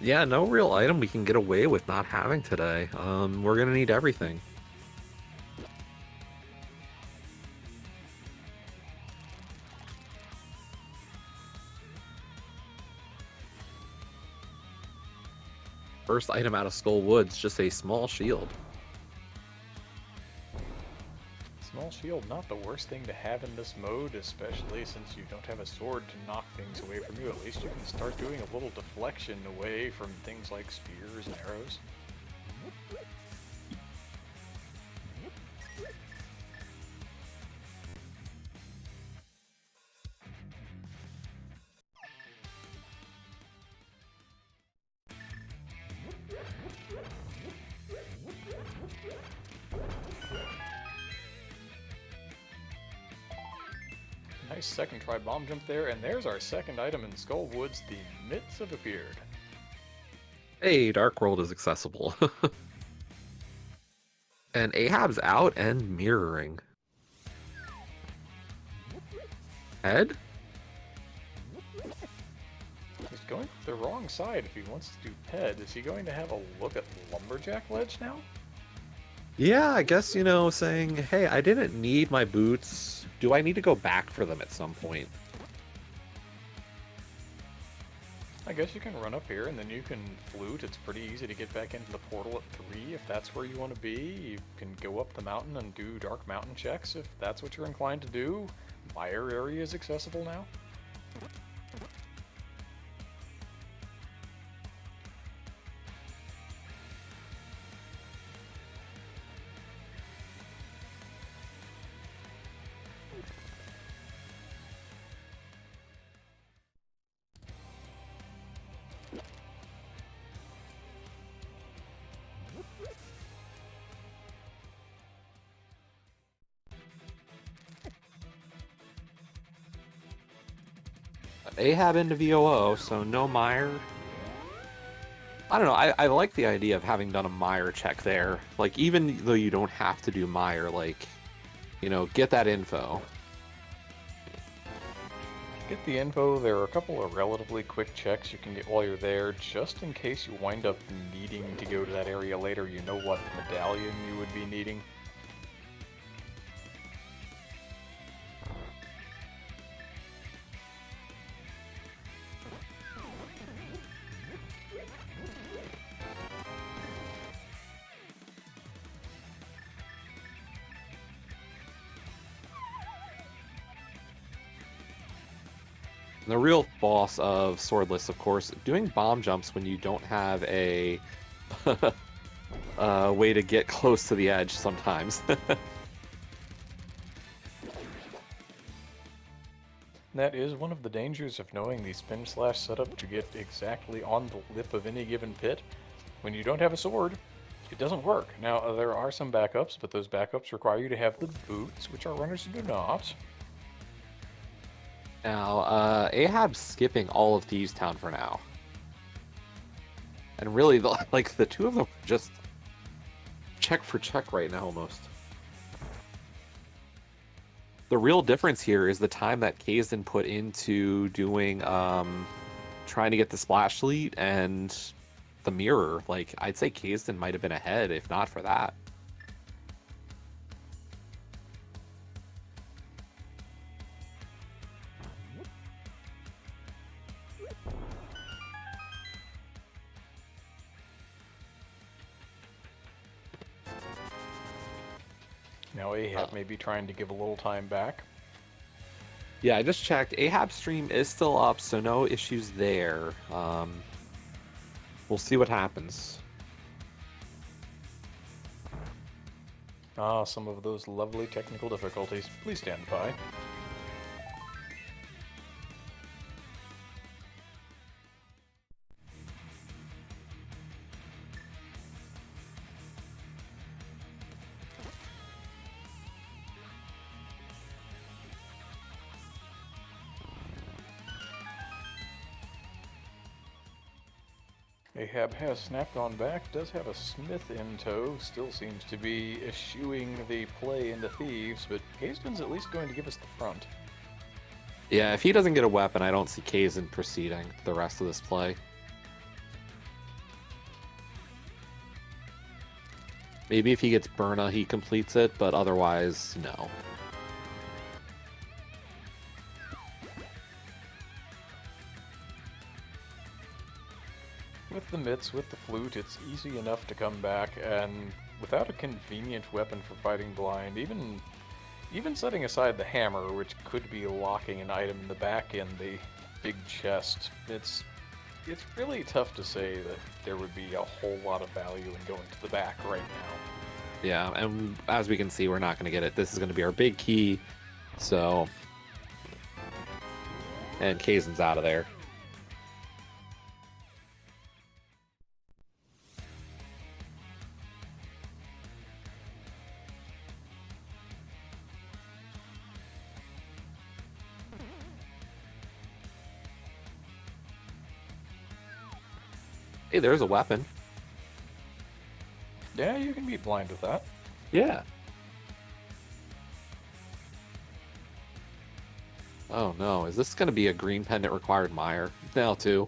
S1: Yeah, no real item we can get away with not having today. We're gonna need everything. First item out of Skull Woods, just a small shield.
S2: Small shield, not the worst thing to have in this mode, especially since you don't have a sword to knock things away from you. At least you can start doing a little deflection away from things like spears and arrows. Nice second try bomb jump there, and there's our second item in Skull Woods. The mitts have appeared.
S1: Hey, Dark World is accessible. And Ahab's out and mirroring. Head?
S2: He's going the wrong side if he wants to do head. Is he going to have a look at Lumberjack Ledge now?
S1: Yeah, I guess, you know, saying, hey, I didn't need my boots. Do I need to go back for them at some point?
S2: I guess you can run up here and then you can flute. It's pretty easy to get back into the portal at 3 if that's where you want to be. You can go up the mountain and do Dark Mountain checks if that's what you're inclined to do. Mire area is accessible now.
S1: Ahab into VOO, so no Mire. I don't know, I like the idea of having done a Mire check there. Like, even though you don't have to do Mire, like, you know, get that info.
S2: Get the info. There are a couple of relatively quick checks you can get while you're there, just in case you wind up needing to go to that area later. You know what medallion you would be needing.
S1: The real boss of Swordless, of course, doing bomb jumps when you don't have a way to get close to the edge sometimes.
S2: That is one of the dangers of knowing the spin slash setup to get exactly on the lip of any given pit. When you don't have a sword, it doesn't work. Now, there are some backups, but those backups require you to have the boots, which our runners do not.
S1: Now, Ahab's skipping all of Thieves Town for now. And really, like, the two of them are just check for check right now, almost. The real difference here is the time that Kazdan put into doing, trying to get the Splash Delete and the Mirror. Like, I'd say Kazdan might have been ahead if not for that.
S2: Now Ahab may be trying to give a little time back.
S1: Yeah, I just checked. Ahab's stream is still up, so no issues there. We'll see what happens.
S2: Ah, some of those lovely technical difficulties. Please stand by. Ahab has snapped on back, does have a Smith in tow, still seems to be eschewing the play into Thieves, but Kazdan's at least going to give us the front.
S1: Yeah, if he doesn't get a weapon, I don't see Kazdan proceeding the rest of this play. Maybe if he gets Burna, he completes it, but otherwise, no.
S2: With the mitts, with the flute, it's easy enough to come back, and without a convenient weapon for fighting blind, even setting aside the hammer, which could be locking an item in the back in the big chest, it's really tough to say that there would be a whole lot of value in going to the back right now.
S1: Yeah, and as we can see, we're not going to get it. This is going to be our big key, so... And Kazdan's out of there. Hey, there's a weapon.
S2: Yeah, you can be blind with that.
S1: Yeah. Oh no, is this going to be a green pendant required mire? Now too.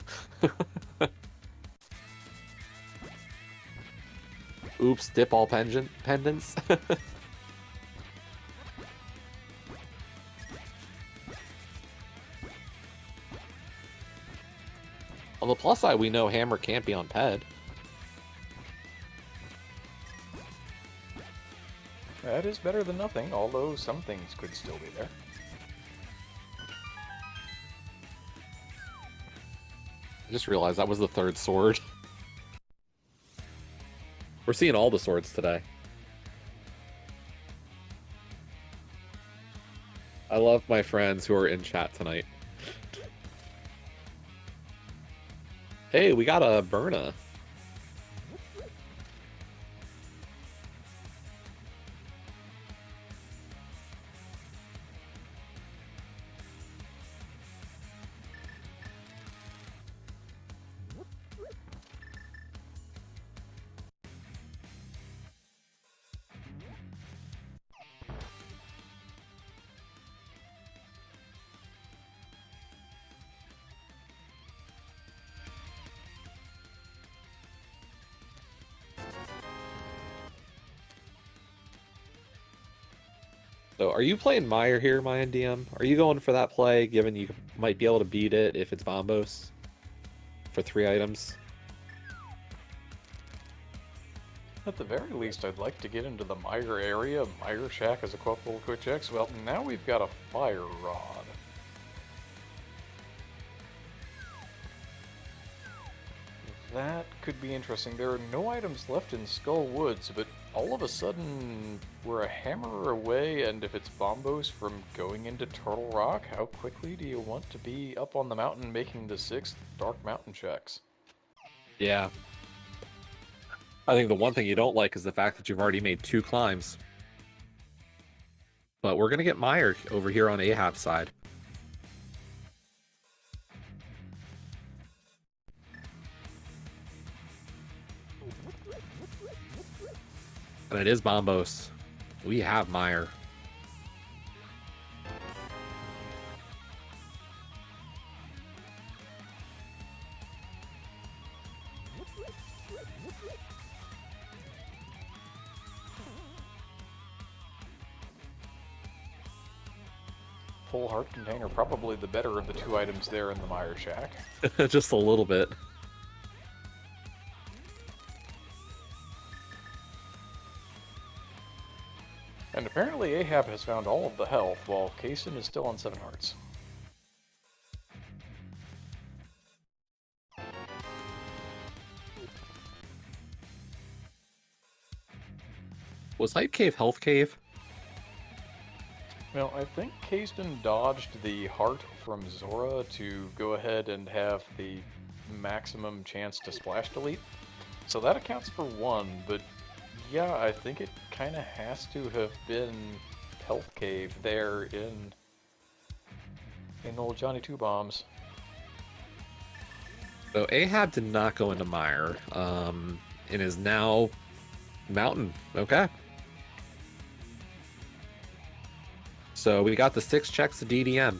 S1: Oops, dip all pendants. On the plus side, we know hammer can't be on ped.
S2: That is better than nothing, although some things could still be there.
S1: I just realized that was the third sword. We're seeing all the swords today. I love my friends who are in chat tonight. Hey, we got a Burna. So are you playing Meyer here, Mayan DM? Are you going for that play, given you might be able to beat it if it's Bombos? For 3 items?
S2: At the very least, I'd like to get into the Mire area. Mire Shack as a couple of quick checks. Well, now we've got a Fire Rod. That could be interesting. There are no items left in Skull Woods, but all of a sudden, we're a hammer away, and if it's Bombos from going into Turtle Rock, how quickly do you want to be up on the mountain making the 6th Dark Mountain checks?
S1: Yeah. I think the one thing you don't like is the fact that you've already made 2 climbs. But we're going to get Meyer over here on Ahab's side. And it is Bombos. We have Meyer.
S2: Full heart container, probably the better of the 2 items there in the Meyer Shack.
S1: Just a little bit.
S2: And apparently Ahab has found all of the health, while Kaysen is still on 7 hearts.
S1: Was Hype Cave Health Cave?
S2: Now, I think Kaysen dodged the heart from Zora to go ahead and have the maximum chance to splash delete. So that accounts for 1, but yeah, I think it kind of has to have been Health Cave there in old Johnny Two Bombs.
S1: So Ahab did not go into Meyer, and is now Mountain. Okay. So we got the 6 checks to DDM.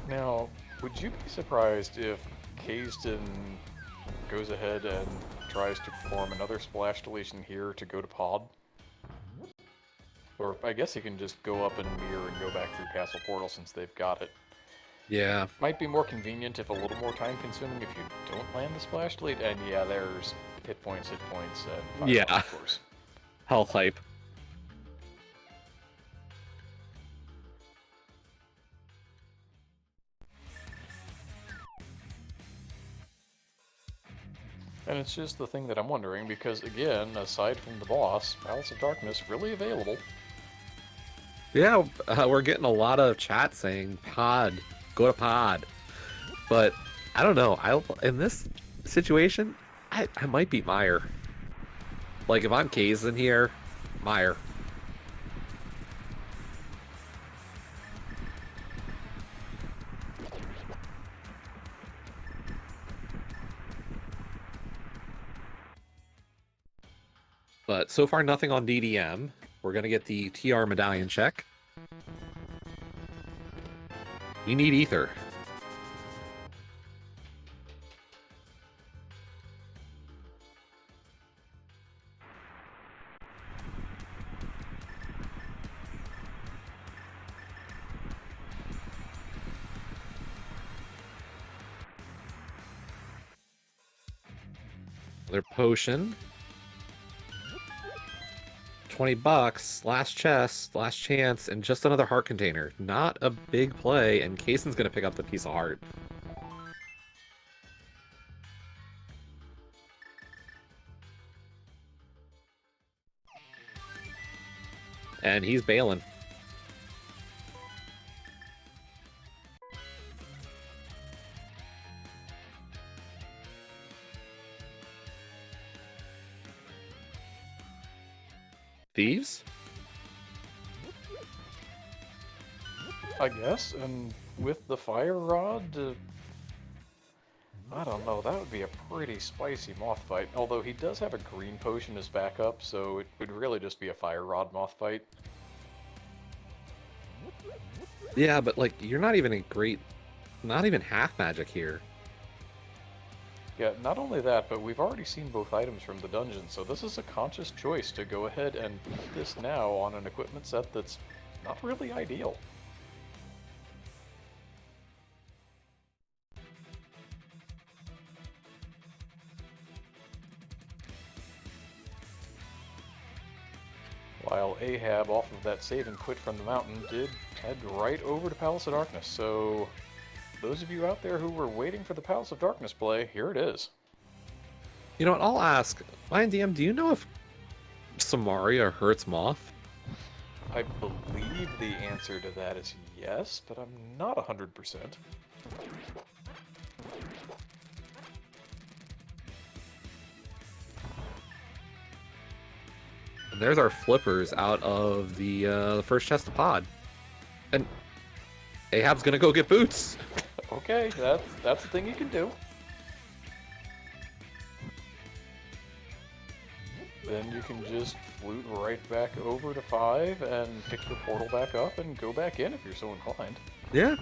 S2: Now, would you be surprised if Kaysden goes ahead and tries to perform another splash deletion here to go to pod? Or I guess he can just go up and mirror and go back through Castle Portal since they've got it.
S1: Yeah.
S2: Might be more convenient if a little more time consuming if you don't land the splash delete, and yeah, there's hit points, and fire
S1: Yeah.
S2: of course.
S1: Health Hype.
S2: And it's just the thing that I'm wondering, because again, aside from the boss, Palace of Darkness really available.
S1: Yeah, we're getting a lot of chat saying pod, go to pod. But I don't know. In this situation, I might beat Meyer. Like if I'm Kaysen here, Meyer. But so far, nothing on DDM. We're going to get the TR medallion check. We need Ether. Another potion. 20 bucks, last chest, last chance, and just another heart container. Not a big play, and Kaysen's gonna pick up the piece of heart. And he's bailing. Thieves?
S2: I guess, and with the fire rod, I don't know, that would be a pretty spicy moth fight. Although he does have a green potion as backup, so it would really just be a fire rod moth fight.
S1: Yeah, but like, you're not even not even half magic here.
S2: Yeah, not only that, but we've already seen both items from the dungeon, so this is a conscious choice to go ahead and put this now on an equipment set that's not really ideal. Well, while Ahab, off of that save and quit from the mountain, did head right over to Palace of Darkness. So those of you out there who were waiting for the Palace of Darkness play, here it is.
S1: You know what? I'll ask. Lion DM, do you know if Samaria hurts Moth?
S2: I believe the answer to that is yes, but I'm not 100%.
S1: And there's our flippers out of the first chest of pod. And Ahab's gonna go get boots.
S2: Okay, that's the thing you can do. Then you can just flute right back over to 5 and pick your portal back up and go back in if you're so inclined.
S1: Yeah.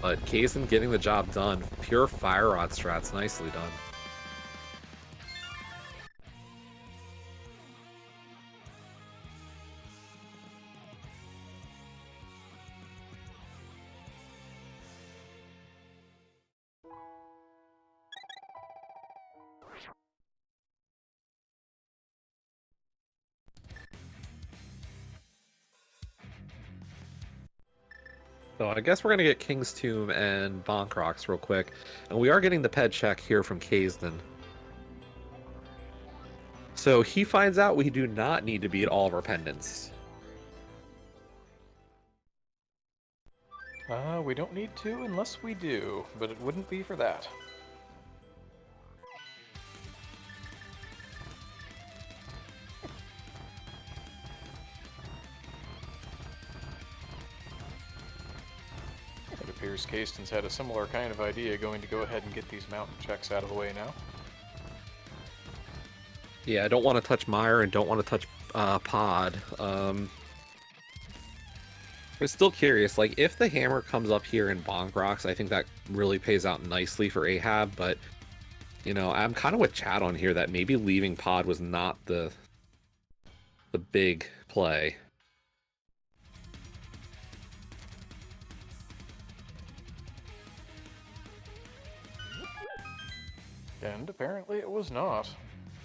S1: But Kazin getting the job done. Pure fire rod strats, nicely done. So I guess we're going to get King's Tomb and Bonk Rocks real quick. And we are getting the ped check here from Kazden. So he finds out we do not need to beat all of our pendants.
S2: We don't need to unless we do, but it wouldn't be for that. It appears Kasten's had a similar kind of idea, going to go ahead and get these mountain checks out of the way now.
S1: Yeah, I don't want to touch Mire and don't want to touch Pod. I'm still curious, like, if the hammer comes up here in Bonk Rocks, I think that really pays out nicely for Ahab, but, you know, I'm kind of with Chad on here that maybe leaving Pod was not the big play.
S2: And apparently it was not,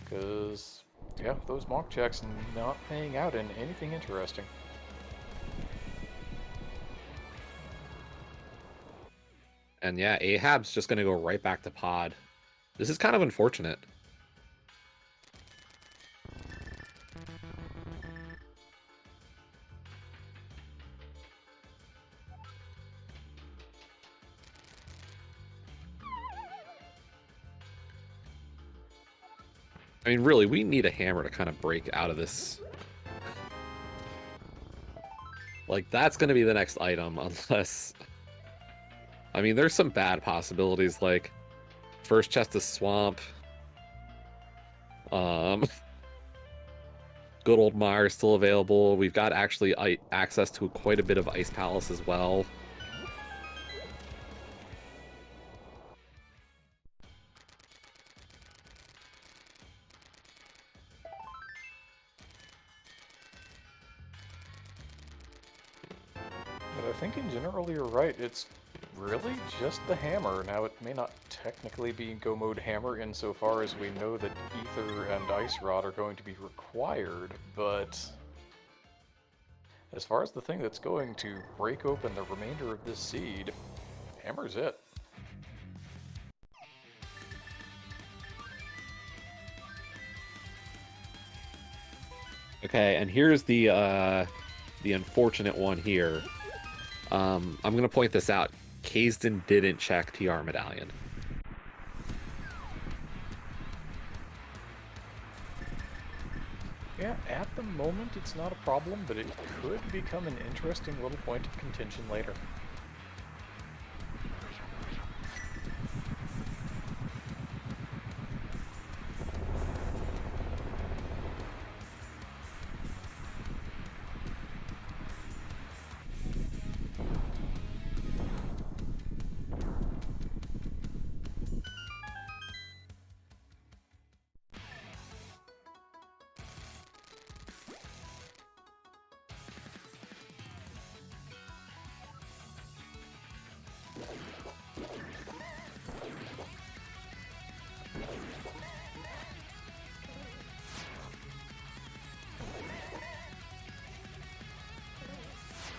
S2: because, yeah, those mock checks not paying out in anything interesting.
S1: And yeah, Ahab's just going to go right back to Pod. This is kind of unfortunate. I mean, really, we need a hammer to kind of break out of this. Like, that's going to be the next item, unless... I mean, there's some bad possibilities, like first chest of Swamp. Good old Mire still available. We've got actually access to quite a bit of Ice Palace as well.
S2: But I think in general you're right, it's really just the hammer. Now it may not technically be Go Mode Hammer insofar as we know that Ether and Ice Rod are going to be required, but as far as the thing that's going to break open the remainder of this seed, hammer's it.
S1: Okay, and here's the unfortunate one here. I'm gonna point this out. Kazden didn't check TR Medallion.
S2: Yeah, at the moment it's not a problem, but it could become an interesting little point of contention later.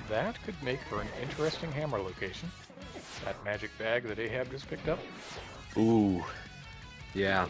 S2: That could make for an interesting hammer location. That magic bag that Ahab just picked up.
S1: Ooh, yeah.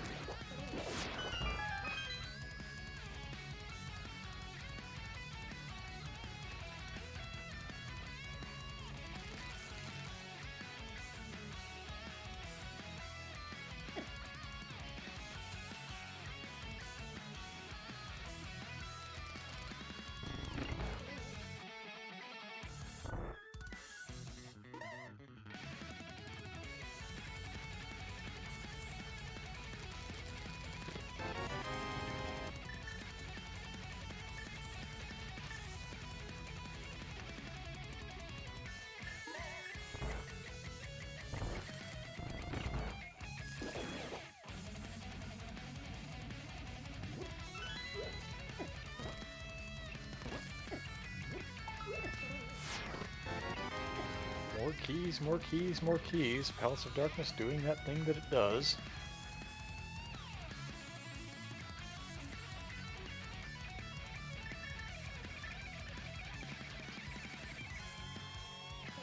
S2: More keys, more keys, more keys. Palace of Darkness doing that thing that it does.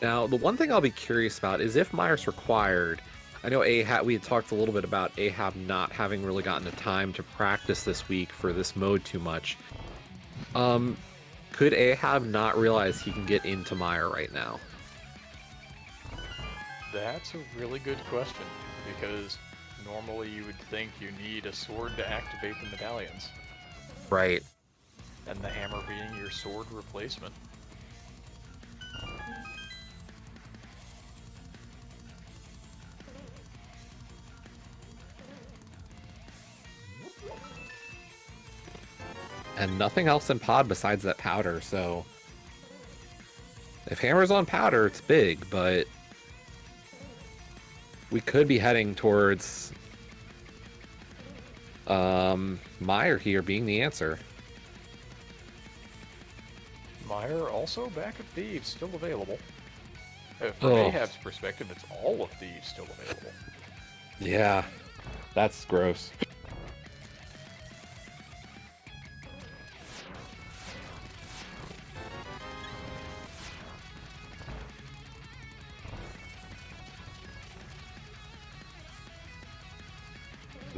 S1: Now, the one thing I'll be curious about is if Myers required. I know Ahab, we had talked a little bit about Ahab not having really gotten the time to practice this week for this mode too much. Could Ahab not realize he can get into Meyer right now?
S2: That's a really good question, because normally you would think you need a sword to activate the medallions.
S1: Right.
S2: And the hammer being your sword replacement.
S1: And nothing else in pod besides that powder, so... If hammer's on powder, it's big, but... We could be heading towards... Meyer here being the answer.
S2: Meyer also back of Thieves, still available. From Ahab's perspective, it's all of Thieves still available.
S1: Yeah, that's gross.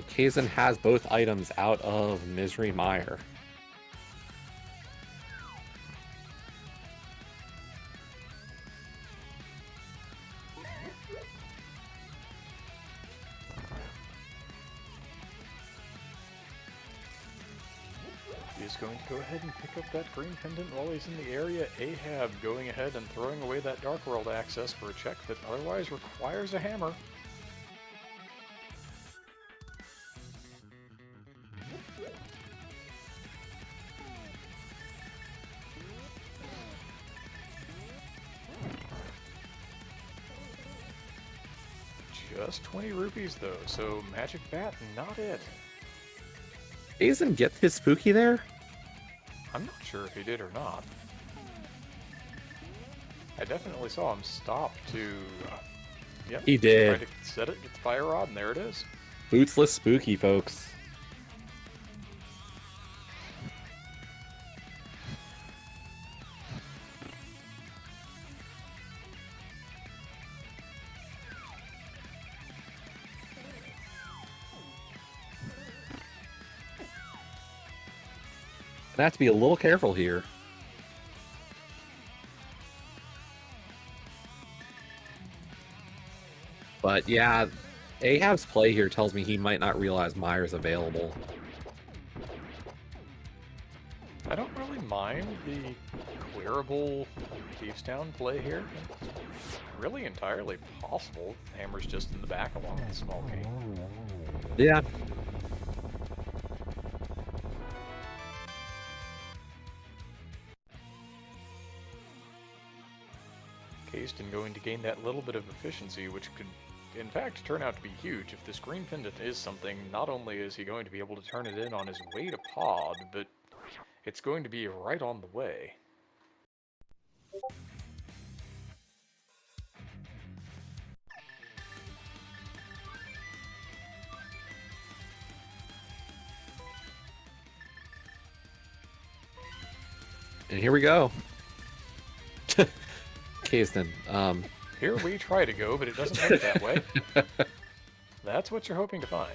S1: Kazan has both items out of Misery Mire.
S2: He is going to go ahead and pick up that green pendant while he's in the area. Ahab going ahead and throwing away that Dark World access for a check that otherwise requires a hammer. Just 20 rupees though, so Magic Bat, not it.
S1: Kazan get his spooky there?
S2: I'm not sure if he did or not. I definitely saw him stop to... yep,
S1: He did.
S2: try to set it, get the fire rod, and there it is.
S1: Bootsless spooky, folks. I have to be a little careful here. But yeah, Ahab's play here tells me he might not realize Meyer's available.
S2: I don't really mind the clearable Thievestown play here. It's really entirely possible. The hammer's just in the back along with the small key.
S1: Yeah.
S2: Kayston going to gain that little bit of efficiency, which could, in fact, turn out to be huge. If this green pendant is something, not only is he going to be able to turn it in on his way to pod, but it's going to be right on the way.
S1: And here we go. Kayston.
S2: Here we try to go, but it doesn't work that way. That's what you're hoping to find.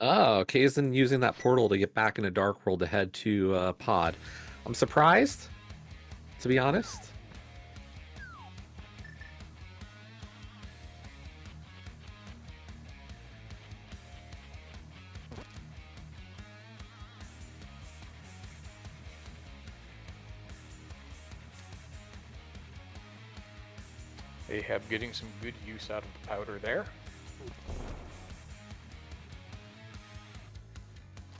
S1: Oh, Kazen using that portal to get back into Dark World to head to Pod. I'm surprised, to be honest.
S2: Ahab getting some good use out of the powder there.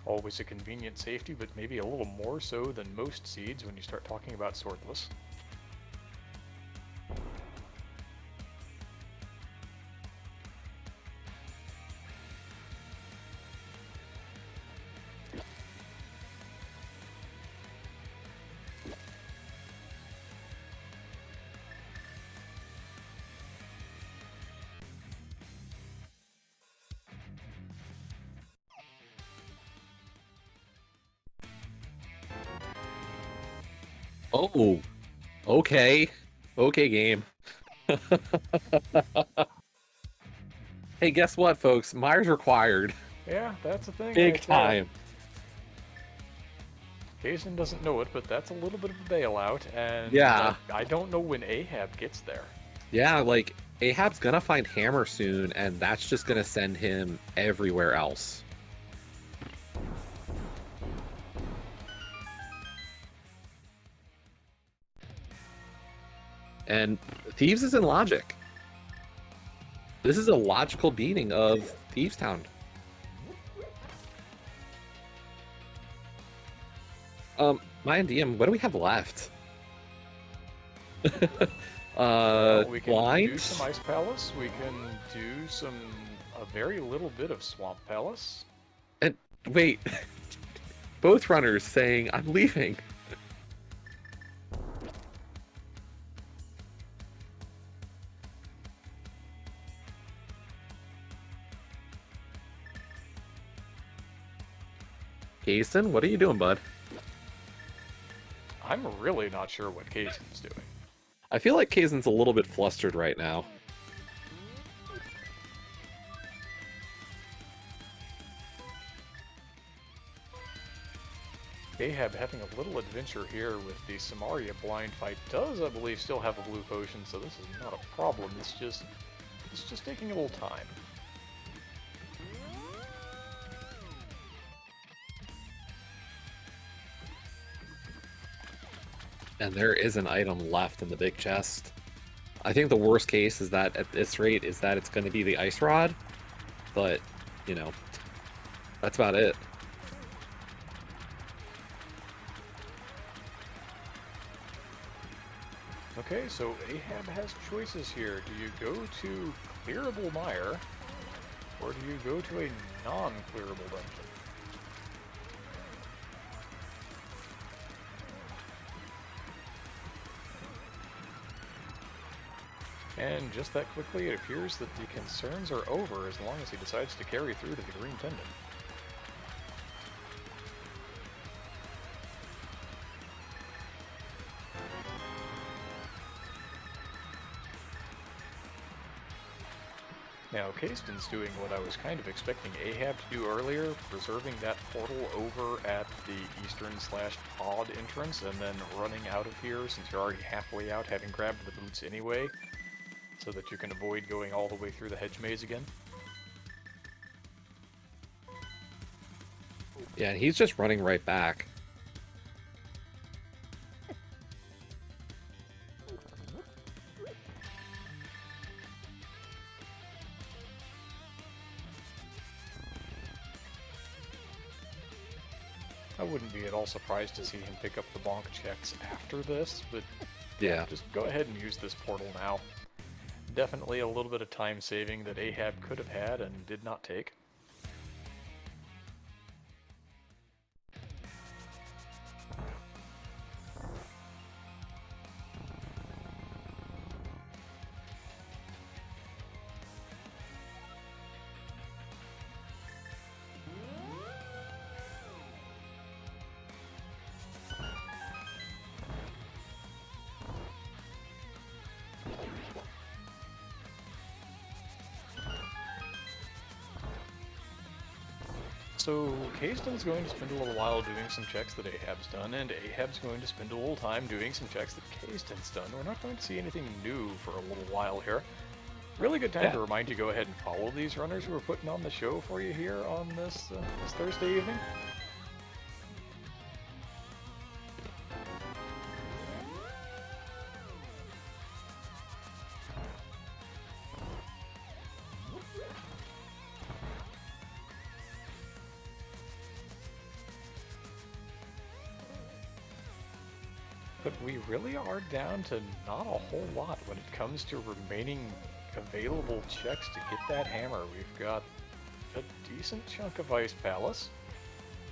S2: Always a convenient safety, but maybe a little more so than most seeds when you start talking about Swordless.
S1: Oh, okay. Okay, game. Hey, guess what, folks? Myers required.
S2: Yeah, that's a thing.
S1: Big time.
S2: Kazen doesn't know it, but that's a little bit of a bailout, and
S1: Yeah.
S2: I don't know when Ahab gets there.
S1: Yeah, like, Ahab's gonna find Hammer soon, and that's just gonna send him everywhere else. And Thieves is in logic. This is a logical beating of Thievestown. My and DM, what do we have left?
S2: We can
S1: Blind?
S2: do some Ice Palace. We can do a very little bit of Swamp Palace.
S1: And wait, both runners saying, I'm leaving. Kason, what are you doing, bud?
S2: I'm really not sure what Kazen's doing.
S1: I feel like Kazan's a little bit flustered right now.
S2: Ahab having a little adventure here with the Samaria blind fight does, I believe, still have a blue potion, so this is not a problem. It's just taking a little time.
S1: And there is an item left in the big chest. I think the worst case is that at this rate is that it's going to be the ice rod, but you know, that's about it.
S2: Okay, so Ahab has choices here. Do you go to Clearable Mire, or do you go to a non-clearable dungeon? And just that quickly, it appears that the concerns are over as long as he decides to carry through to the green pendant. Now, Kasten's doing what I was kind of expecting Ahab to do earlier, preserving that portal over at the eastern/pod entrance, and then running out of here since you're already halfway out, having grabbed the boots anyway, so that you can avoid going all the way through the hedge maze again.
S1: Yeah, and he's just running right back.
S2: I wouldn't be at all surprised to see him pick up the bonk checks after this, but
S1: Yeah.
S2: just go ahead and use this portal now. Definitely a little bit of time saving that Ahab could have had and did not take. So, Kasten's going to spend a little while doing some checks that Ahab's done, and Ahab's going to spend a little time doing some checks that Kasten's done. We're not going to see anything new for a little while here. Really good time to remind you, go ahead and follow these runners who are putting on the show for you here on this Thursday evening. But we really are down to not a whole lot when it comes to remaining available checks to get that hammer. We've got a decent chunk of Ice Palace,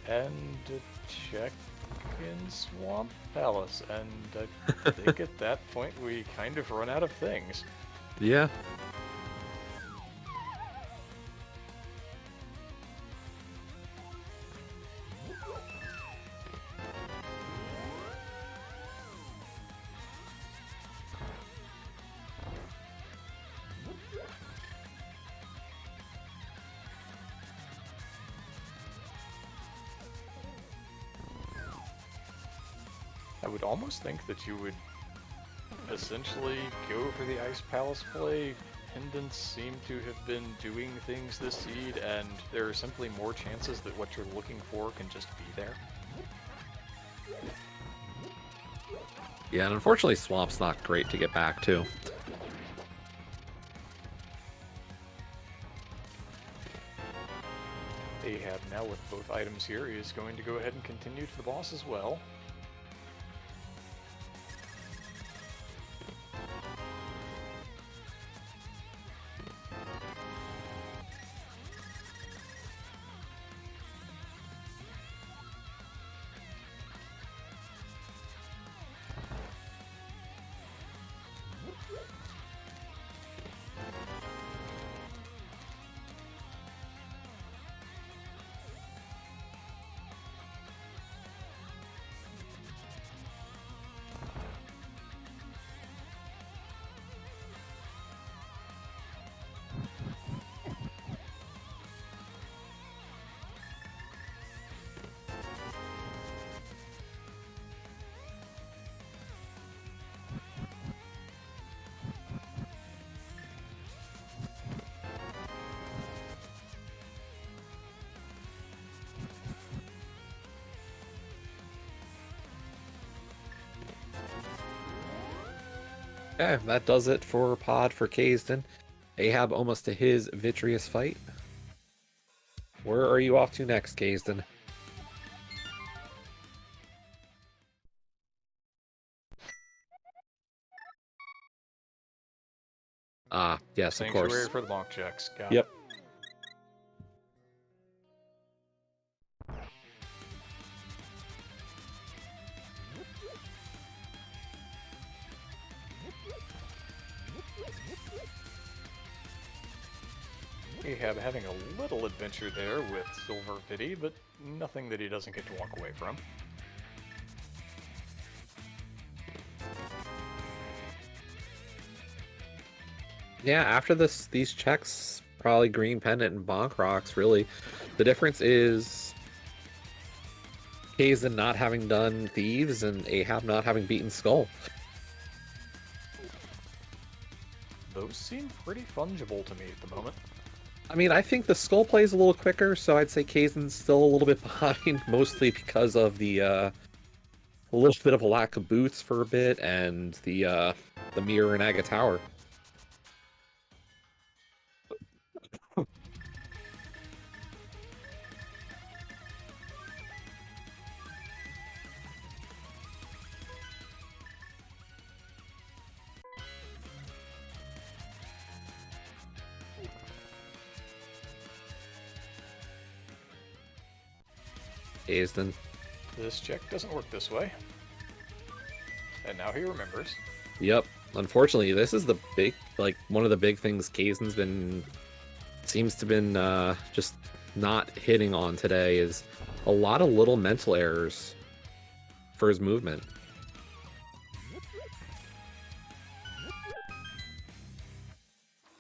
S2: and a check in Swamp Palace, and I think at that point we kind of run out of things.
S1: Yeah.
S2: I would almost think that you would essentially go for the Ice Palace play. Pendants seem to have been doing things this seed, and there are simply more chances that what you're looking for can just be there.
S1: Yeah, and unfortunately Swamp's not great to get back to.
S2: Ahab now with both items here is going to go ahead and continue to the boss as well.
S1: Okay, that does it for Pod for Kasten. Ahab almost to his vitreous fight. Where are you off to next, Kasten? Ah, yes, of
S2: Sanctuary
S1: course.
S2: for the bonk checks. Got
S1: Yep.
S2: it. Ahab having a little adventure there with Silver Pity, but nothing that he doesn't get to walk away from.
S1: Yeah, after these checks, Probably Green Pendant and Bonk Rocks, really. The difference is Kaizen not having done Thieves and Ahab not having beaten Skull.
S2: Those seem pretty fungible to me at the moment.
S1: I mean, I think the Skull plays a little quicker, so I'd say Kaizen's still a little bit behind, mostly because of the a little bit of a lack of boots for a bit and the mirror in Aga Tower. Kaizen.
S2: This check doesn't work this way. And now he remembers.
S1: Yep. Unfortunately, this is the big, like, one of the big things Kaizen's seems to been just not hitting on today is a lot of little mental errors for his movement.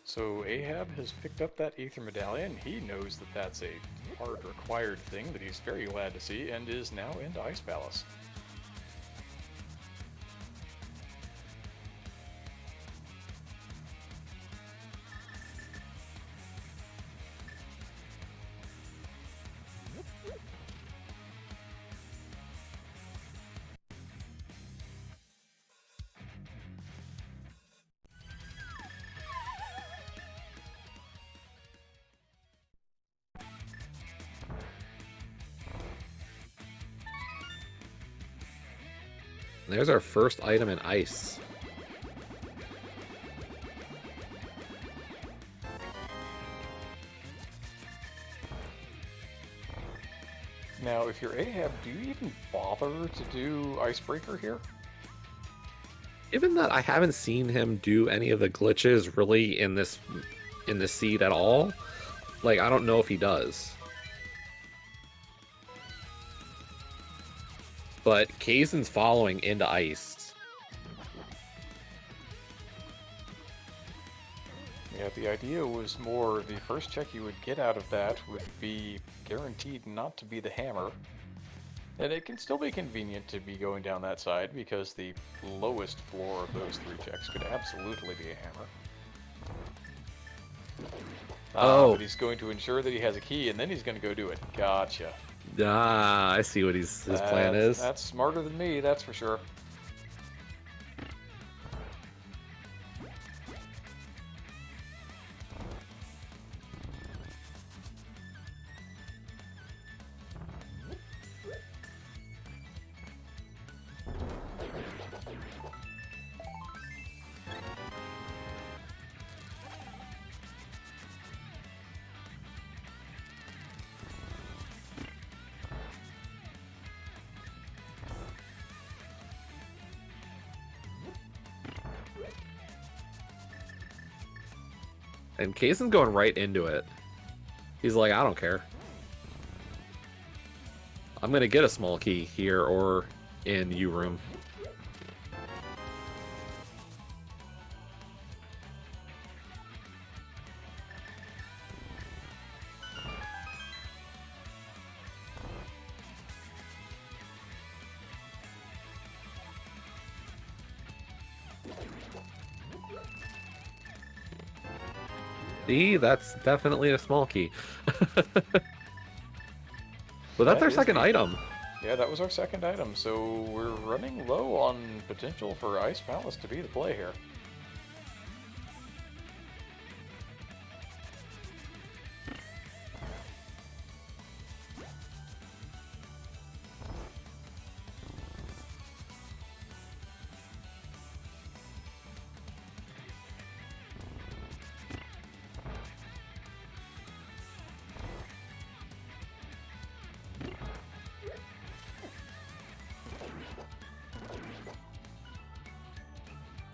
S2: So Ahab has picked up that Ether Medallion. He knows that that's a hard required thing that he's very glad to see and is now into Ice Palace.
S1: There's our first item in ice.
S2: Now, if you're Ahab, do you even bother to do Icebreaker here?
S1: Given that I haven't seen him do any of the glitches really in this seed at all, like, I don't know if he does. But Kaizen's following into ice.
S2: Yeah, the idea was more the first check you would get out of that would be guaranteed not to be the hammer. And it can still be convenient to be going down that side because the lowest floor of those three checks could absolutely be a hammer.
S1: Oh.
S2: But he's going to ensure that he has a key and then he's going to go do it. Gotcha.
S1: Ah, I see what his plan is.
S2: That's smarter than me, that's for sure.
S1: And Kaizen's going right into it. He's like, I don't care. I'm gonna get a small key here or in U room. See, that's definitely a small key. Well, that's our second item.
S2: Yeah, that was our second item, so we're running low on potential for Ice Palace to be the play here.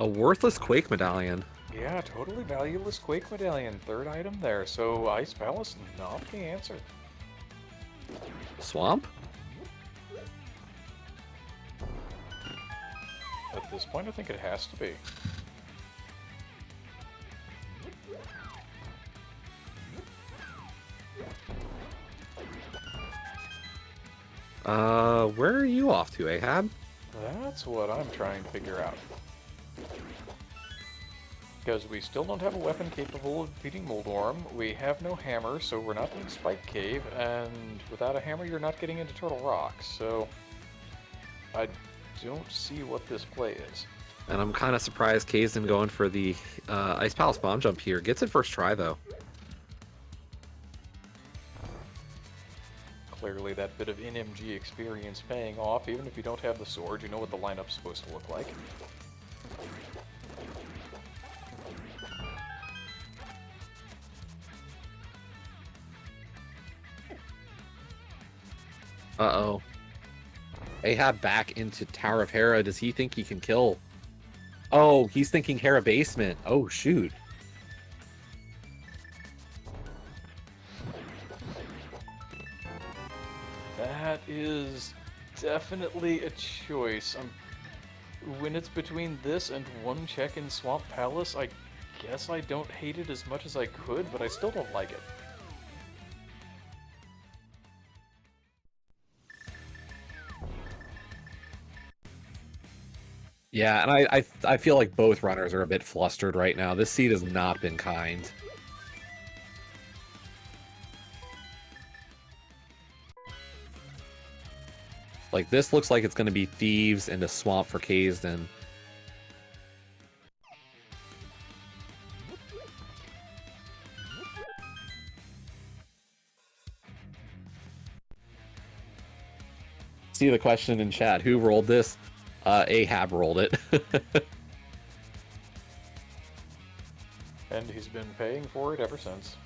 S1: A worthless Quake medallion.
S2: Yeah, totally valueless Quake Medallion, third item there, so Ice Palace not the answer.
S1: Swamp?
S2: At this point, I think it has to be.
S1: Where are you off to, Ahab?
S2: That's what I'm trying to figure out. Because we still don't have a weapon capable of defeating Moldworm, we have no hammer, so we're not in Spike Cave, and without a hammer you're not getting into Turtle Rock, so I don't see what this play is.
S1: And I'm kind of surprised Kaizen going for the Ice Palace bomb jump here. Gets it first try, though.
S2: Clearly that bit of NMG experience paying off. Even if you don't have the sword, you know what the lineup's supposed to look like.
S1: Uh-oh. Ahab back into Tower of Hera. Does he think he can kill? Oh, he's thinking Hera basement. Oh, shoot.
S2: That is definitely a choice. When it's between this and one check in Swamp Palace, I guess I don't hate it as much as I could, but I still don't like it.
S1: Yeah, and I feel like both runners are a bit flustered right now. This seed has not been kind. Like, this looks like it's going to be Thieves into Swamp for Kazden. See the question in chat. Who rolled this? Ahab rolled it.
S2: And he's been paying for it ever since.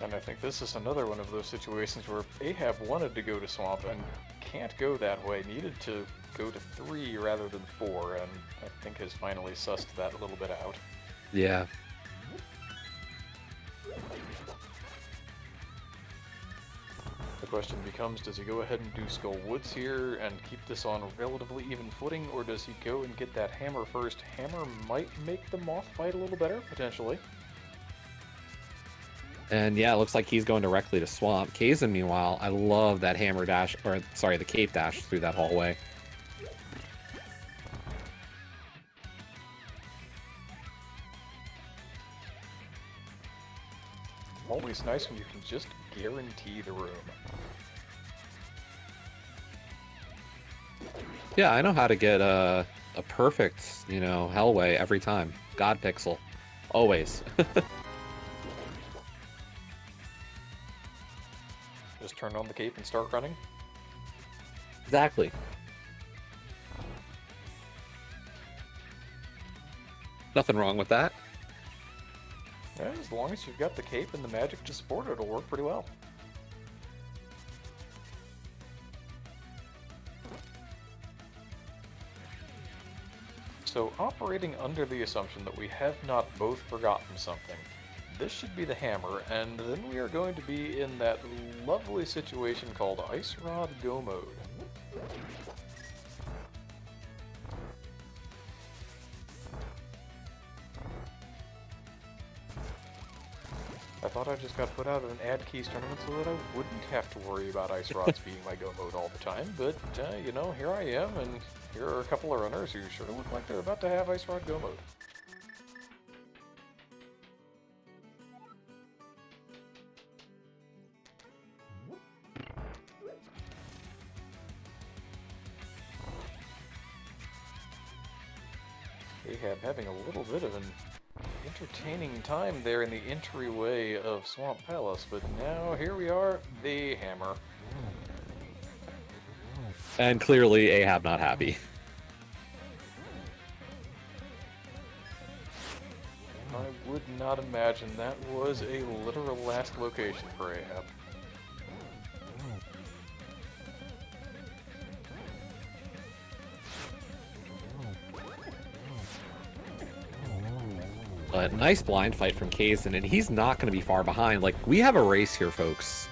S2: And I think this is another one of those situations where Ahab wanted to go to Swamp and can't go that way, needed to go to 3 rather than 4, and I think has finally sussed that a little bit out.
S1: Yeah.
S2: The question becomes, does he go ahead and do Skull Woods here and keep this on a relatively even footing, or does he go and get that hammer first? Hammer might make the moth fight a little better, potentially.
S1: And yeah, it looks like he's going directly to Swamp. Kazin, meanwhile, I love that hammer dash, or sorry, the cape dash through that hallway.
S2: Always nice when you can just guarantee the room.
S1: Yeah, I know how to get a perfect, you know, Hellway every time. God Pixel. Always.
S2: Just turn on the cape and start running.
S1: Exactly. Nothing wrong with that.
S2: Yeah, as long as you've got the cape and the magic to support it, it'll work pretty well. So, operating under the assumption that we have not both forgotten something, this should be the hammer, and then we are going to be in that lovely situation called Ice Rod Go Mode. I thought I just got put out of an ad keys tournament so that I wouldn't have to worry about Ice Rods being my go mode all the time, but, you know, here I am, and here are a couple of runners who sure look like they're about to have Ice Rod go mode. Ahab having a little bit of an entertaining time there in the entryway of Swamp Palace, but now here we are, the hammer.
S1: And clearly Ahab not happy.
S2: I would not imagine that was a literal last location for Ahab.
S1: But nice blind fight from Kazin, and he's not going to be far behind. Like, we have a race here, folks.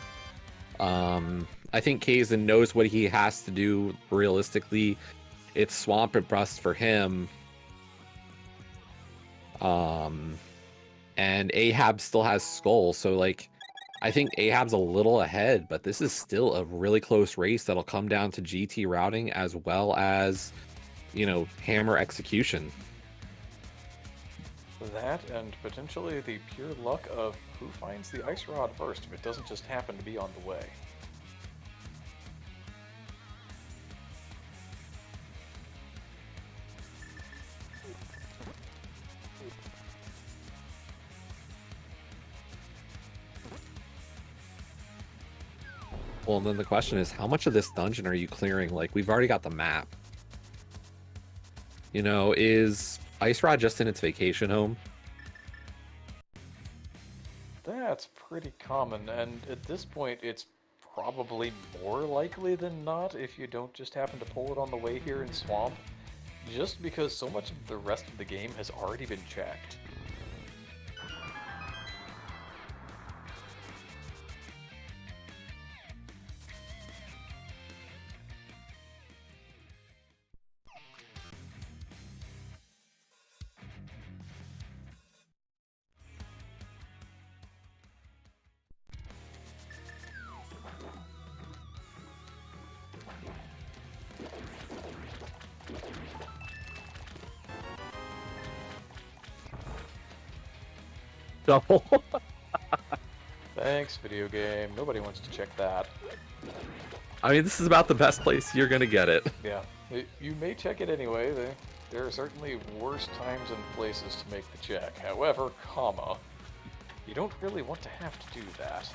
S1: I think Kaizen knows what he has to do realistically. It's Swamp and Bust for him. And Ahab still has Skull, so like I think Ahab's a little ahead, but this is still a really close race that'll come down to GT routing as well as, you know, hammer execution.
S2: That and potentially the pure luck of who finds the ice rod first if it doesn't just happen to be on the way.
S1: Well, and then the question is, how much of this dungeon are you clearing? Like, we've already got the map. You know, is Ice Rod just in its vacation home?
S2: That's pretty common, and at this point it's probably more likely than not if you don't just happen to pull it on the way here in Swamp, just because so much of the rest of the game has already been checked.
S1: Double.
S2: Thanks, video game. Nobody wants to check that.
S1: I mean, this is about the best place you're gonna get it.
S2: Yeah, you may check it anyway. There are certainly worse times and places to make the check. However, comma, you don't really want to have to do that.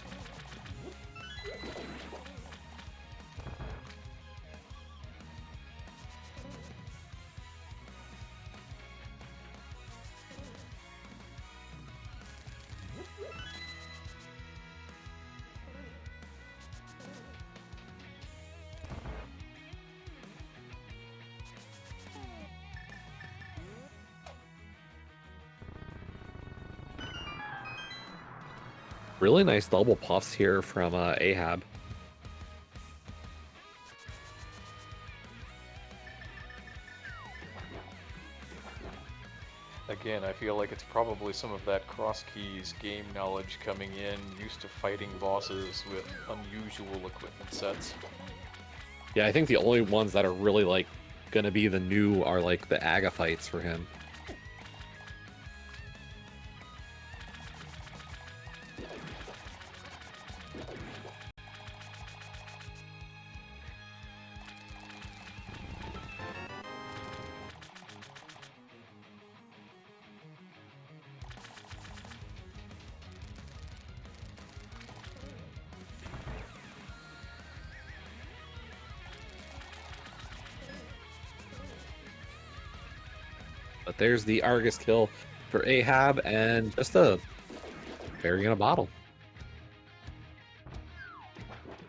S1: Really nice double puffs here from Ahab.
S2: Again, I feel like it's probably some of that cross-keys game knowledge coming in, used to fighting bosses with unusual equipment sets.
S1: Yeah, I think the only ones that are really like gonna be the new are like the Aga fights for him. But there's the Argus kill for Ahab, and just a fairy in a bottle.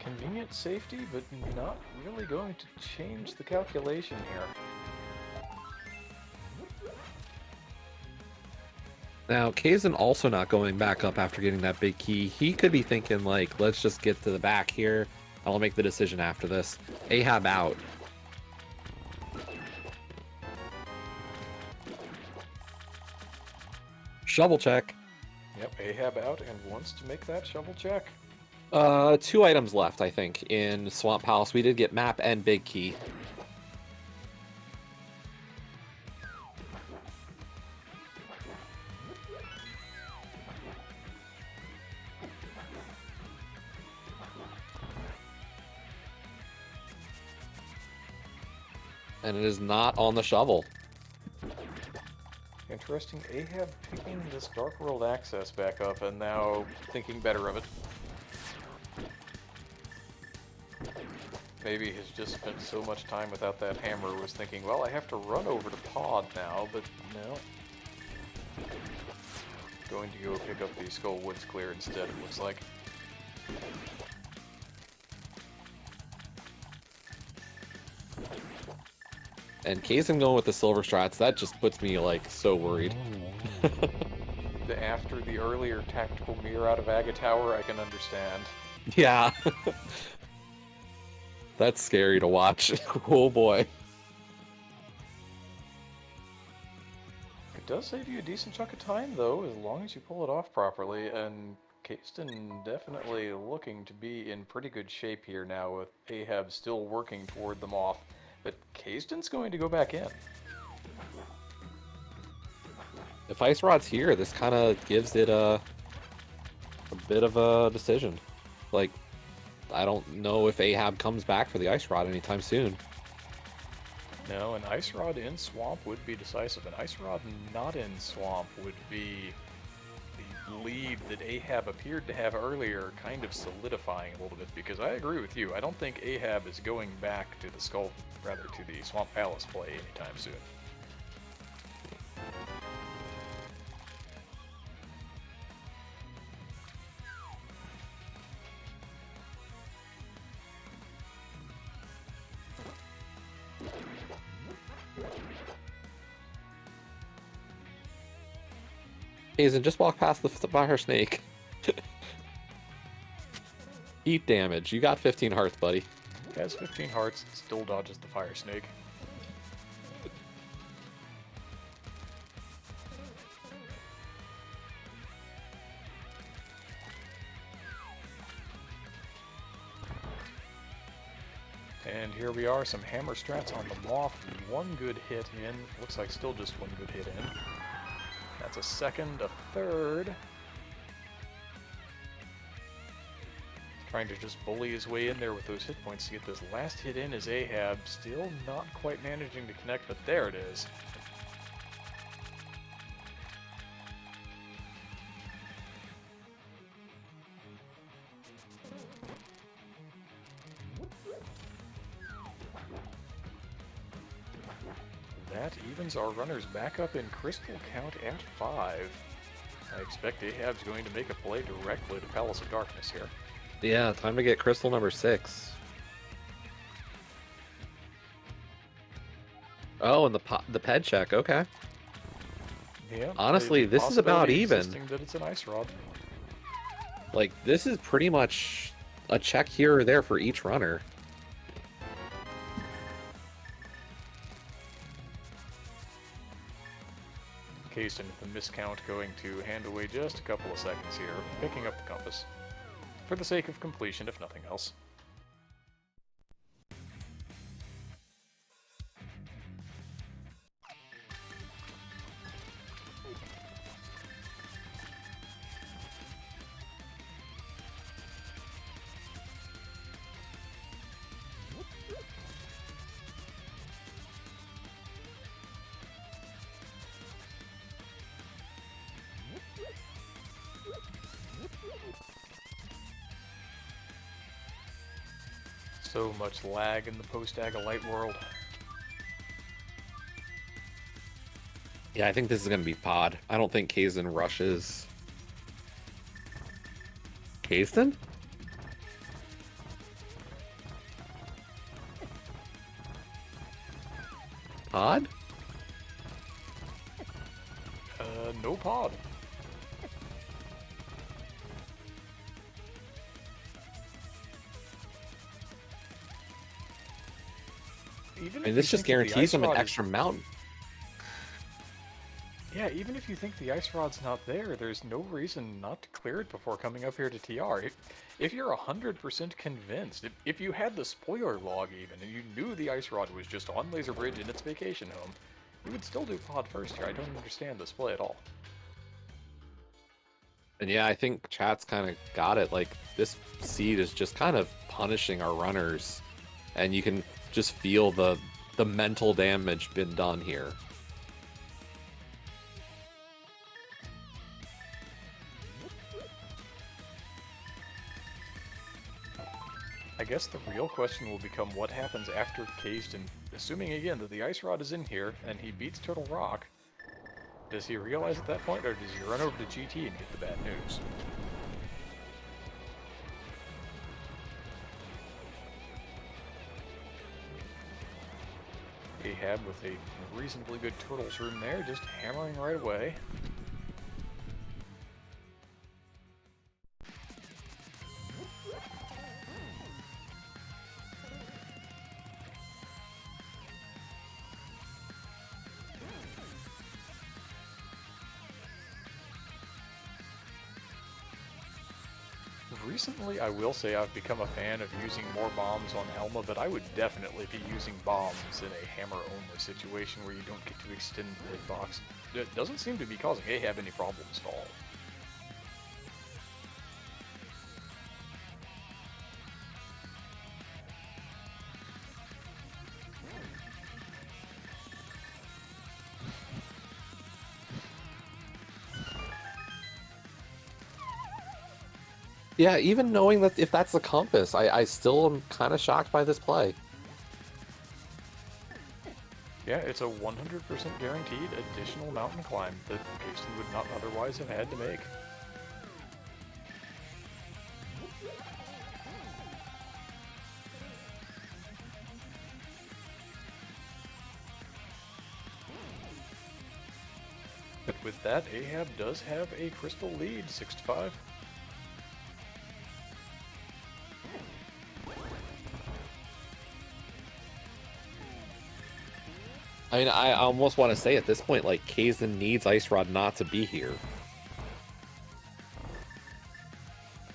S2: Convenient safety, but not really going to change the calculation here.
S1: Now, Kaizen also not going back up after getting that big key. He could be thinking, like, let's just get to the back here. I'll make the decision after this. Ahab out. Shovel check.
S2: Yep, Ahab out and wants to make that shovel check.
S1: 2 items left, I think, in Swamp Palace. We did get map and big key. And it is not on the shovel.
S2: Interesting, Ahab picking this Dark World access back up and now thinking better of it. Maybe he's just spent so much time without that hammer, was thinking, well, I have to run over to Pod now, but no. Going to go pick up the Skull Woods Clear instead, it looks like.
S1: And Kaizen going with the silver strats, that just puts me, like, so worried.
S2: After the earlier tactical mirror out of Aga Tower, I can understand.
S1: Yeah. That's scary to watch. Oh boy.
S2: It does save you a decent chunk of time, though, as long as you pull it off properly, and Kasten definitely looking to be in pretty good shape here now, with Ahab still working toward them off. But Kasten's going to go back in.
S1: If Ice Rod's here, this kind of gives it a bit of a decision. Like, I don't know if Ahab comes back for the Ice Rod anytime soon.
S2: No, an Ice Rod in Swamp would be decisive. An Ice Rod not in Swamp would be the lead that Ahab appeared to have earlier kind of solidifying a little bit, because I agree with you. I don't think Ahab is going back to the to the Swamp Palace play anytime soon.
S1: Hazen, just walk past the fire snake. Eat damage. You got 15 hearts, buddy.
S2: He has 15 hearts, still dodges the fire snake. And here we are, some hammer strats on the Moth. One good hit in. Looks like still just one good hit in. That's a second, a third. Trying to just bully his way in there with those hit points to get this last hit in as Ahab. Still not quite managing to connect, but there it is. That evens our runners back up in crystal count at 5. I expect Ahab's going to make a play directly to Palace of Darkness here.
S1: Yeah, time to get crystal number 6. Oh, and the ped check. Okay.
S2: Yeah.
S1: Honestly, this is about even.
S2: That it's an Ice Rod.
S1: Like, this is pretty much a check here or there for each runner.
S2: Kasten with the miscount going to hand away just a couple of seconds here, picking up the compass. For the sake of completion, if nothing else. So much lag in the post-Agolite world.
S1: Yeah, I think this is going to be pod. I don't think Kazin rushes. Kazin? Pod?
S2: No pod.
S1: I mean, this just guarantees him an extra mountain.
S2: Yeah, even if you think the Ice Rod's not there, there's no reason not to clear it before coming up here to TR. If you're 100% convinced, if you had the spoiler log even, and you knew the Ice Rod was just on Laser Bridge in its vacation home, you would still do pod first here. I don't understand this play at all.
S1: And yeah, I think chat's kind of got it. Like, this seed is just kind of punishing our runners. And you can just feel the mental damage been done here.
S2: I guess the real question will become what happens after Kasten, assuming again that the Ice Rod is in here and he beats Turtle Rock. Does he realize at that point, or does he run over to GT and get the bad news? Ahab with a reasonably good Turtles room there, just hammering right away. Recently, I will say I've become a fan of using more bombs on Helma, but I would definitely be using bombs in a hammer-only situation where you don't get to extend the hitbox. It doesn't seem to be causing Ahab any problems at all.
S1: Yeah, even knowing that if that's the compass, I still am kind of shocked by this play.
S2: Yeah, it's a 100% guaranteed additional mountain climb that Kasten would not otherwise have had to make. But with that, Ahab does have a crystal lead, 6-5.
S1: I mean, I almost want to say at this point, like, Kazan needs Ice Rod not to be here.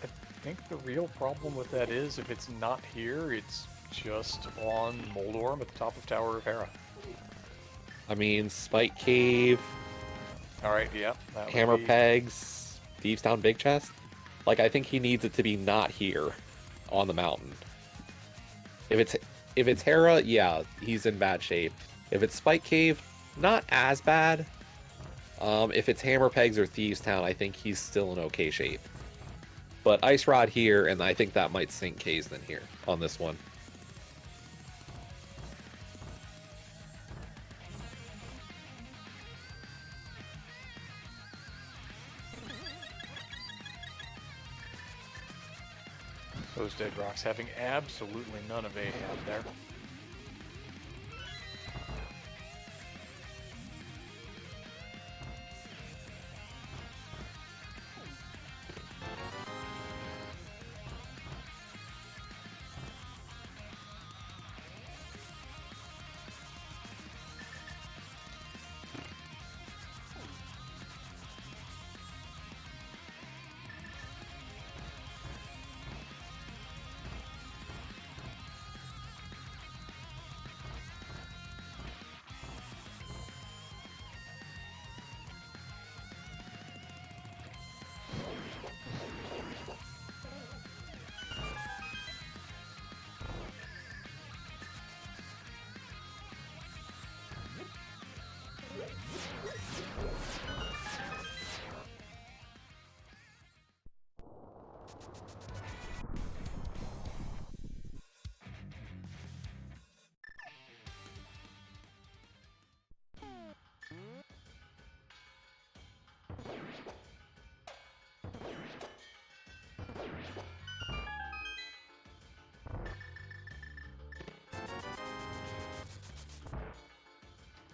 S2: I think the real problem with that is if it's not here, it's just on Moldorm at the top of Tower of Hera.
S1: I mean, Spike Cave,
S2: Alright, yeah. That
S1: Hammer Pegs, Thieves Town Big Chest. Like, I think he needs it to be not here on the mountain. If it's Hera, yeah, he's in bad shape. If it's Spike Cave, not as bad. If it's Hammer Pegs or Thieves Town, I think he's still in okay shape. But Ice Rod here, and I think that might sink Kazan here on this one.
S2: Those Dead Rocks having absolutely none of Ahab there.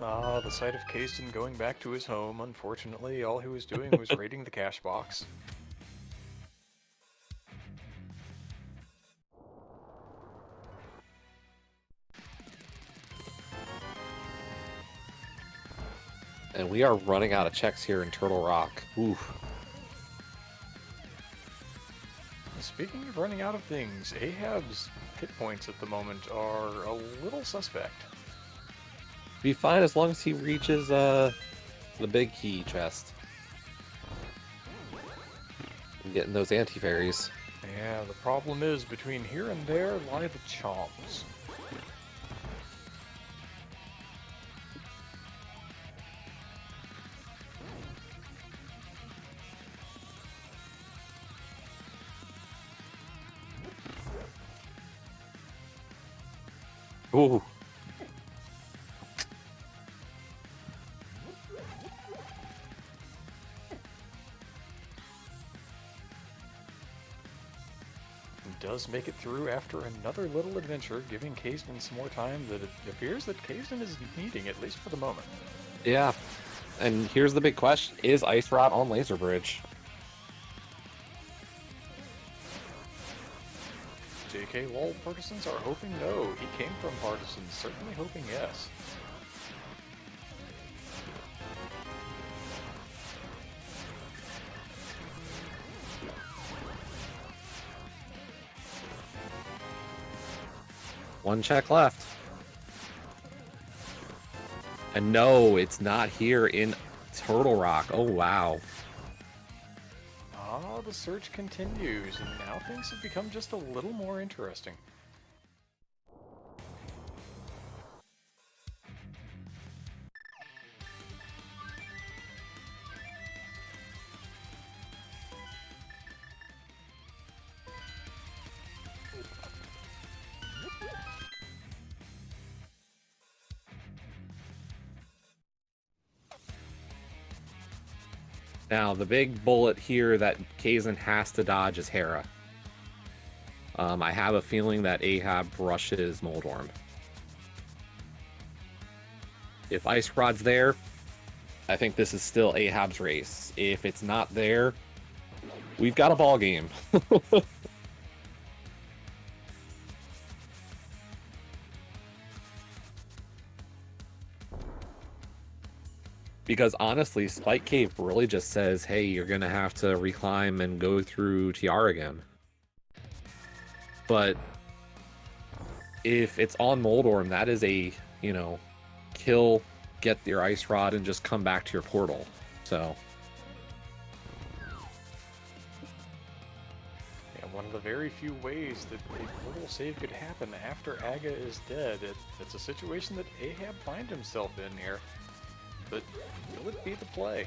S2: Ah, the sight of Kasten going back to his home. Unfortunately, all he was doing was raiding the cash box.
S1: And we are running out of checks here in Turtle Rock. Oof.
S2: Speaking of running out of things, Ahab's hit points at the moment are a little suspect.
S1: Be fine as long as he reaches the big key chest. And getting those anti-fairies.
S2: Yeah, the problem is between here and there lie the chomps.
S1: Ooh.
S2: Does make it through after another little adventure, giving Kasten some more time that it appears that Kasten is needing, at least for the moment.
S1: Yeah. And here's the big question. Is Ice Rod on Laser Bridge?
S2: JKLOL partisans are hoping no. He came from partisans, certainly hoping yes.
S1: One check left. And no, it's not here in Turtle Rock. Oh, wow.
S2: Ah, the search continues, and now things have become just a little more interesting.
S1: Now, the big bullet here that Kazin has to dodge is Hera. I have a feeling that Ahab rushes Moldorm. If Ice Rod's there, I think this is still Ahab's race. If it's not there, we've got a ball game. Because honestly, Spike Cave really just says, hey, you're going to have to reclimb and go through TR again. But if it's on Moldorm, that is a, you know, kill, get your Ice Rod, and just come back to your portal. So...
S2: yeah, one of the very few ways that a portal save could happen after Aga is dead. It's a situation that Ahab finds himself in here. But will it be the play?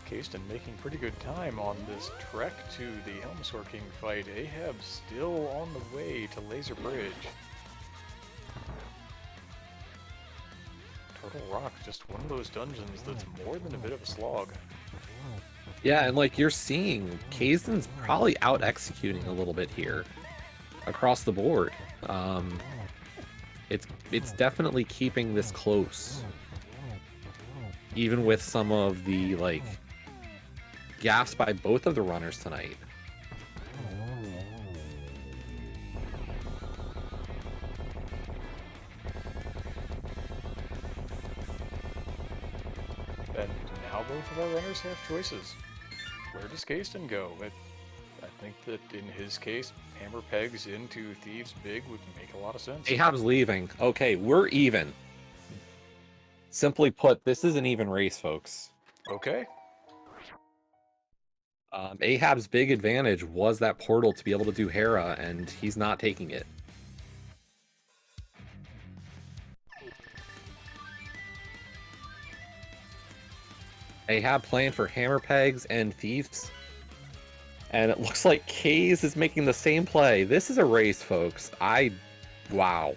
S2: Kasten making pretty good time on this trek to the Helmsaur King fight. Ahab still on the way to Laser Bridge. Turtle Rock, just one of those dungeons that's more than a bit of a slog.
S1: yeah, and like you're seeing, Kazan's probably out executing a little bit here across the board. It's definitely keeping this close, even with some of the like gaffes by both of the runners tonight.
S2: And now both of our runners have choices. Where does Kasten go? I think that in his case, hammer pegs into Thieves Big would make a lot of sense.
S1: Ahab's leaving. Okay, we're even. Simply put, this is an even race, folks.
S2: Okay.
S1: Ahab's big advantage was that portal to be able to do Hera, and he's not taking it. Ahab playing for hammer pegs and thieves. And it looks like Kaze is making the same play. This is a race, folks. Wow.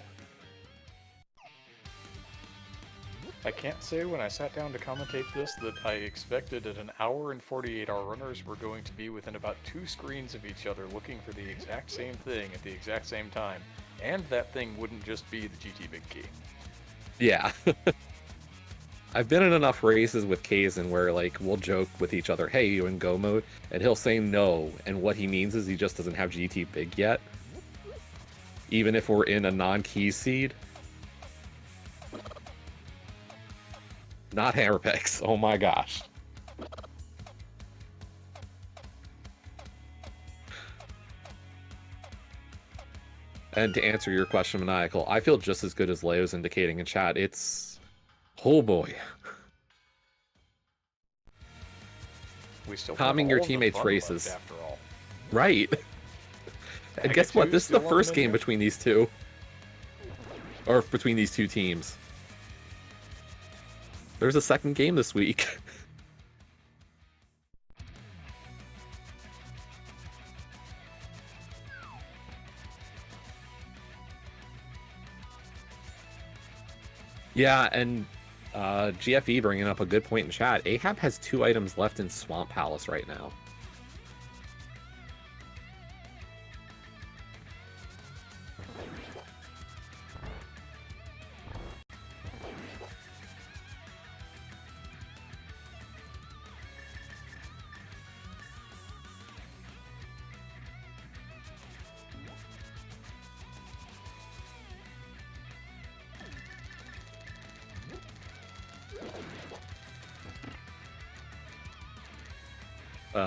S2: I can't say when I sat down to commentate this that I expected that an hour and 48 our runners were going to be within about 2 screens of each other looking for the exact same thing at the exact same time. And that thing wouldn't just be the GT Big Key.
S1: Yeah. I've been in enough races with Kazan where, like, we'll joke with each other, hey, you in go mode? And he'll say no, and what he means is he just doesn't have GT Big yet. Even if we're in a non-key seed. Not hammer pegs, oh my gosh. And to answer your question, Maniacal, I feel just as good as Leo's indicating in chat. It's... oh boy.
S2: We still
S1: Calming
S2: have
S1: your
S2: all of the
S1: teammates'
S2: fun
S1: races.
S2: left after all.
S1: Right. And guess what?
S2: Agatu
S1: This is the
S2: still on
S1: first
S2: mid
S1: game
S2: here?
S1: between these two. Or between these two teams. There's a second game this week. Yeah, and GFE bringing up a good point in chat. Ahab has 2 items left in Swamp Palace right now.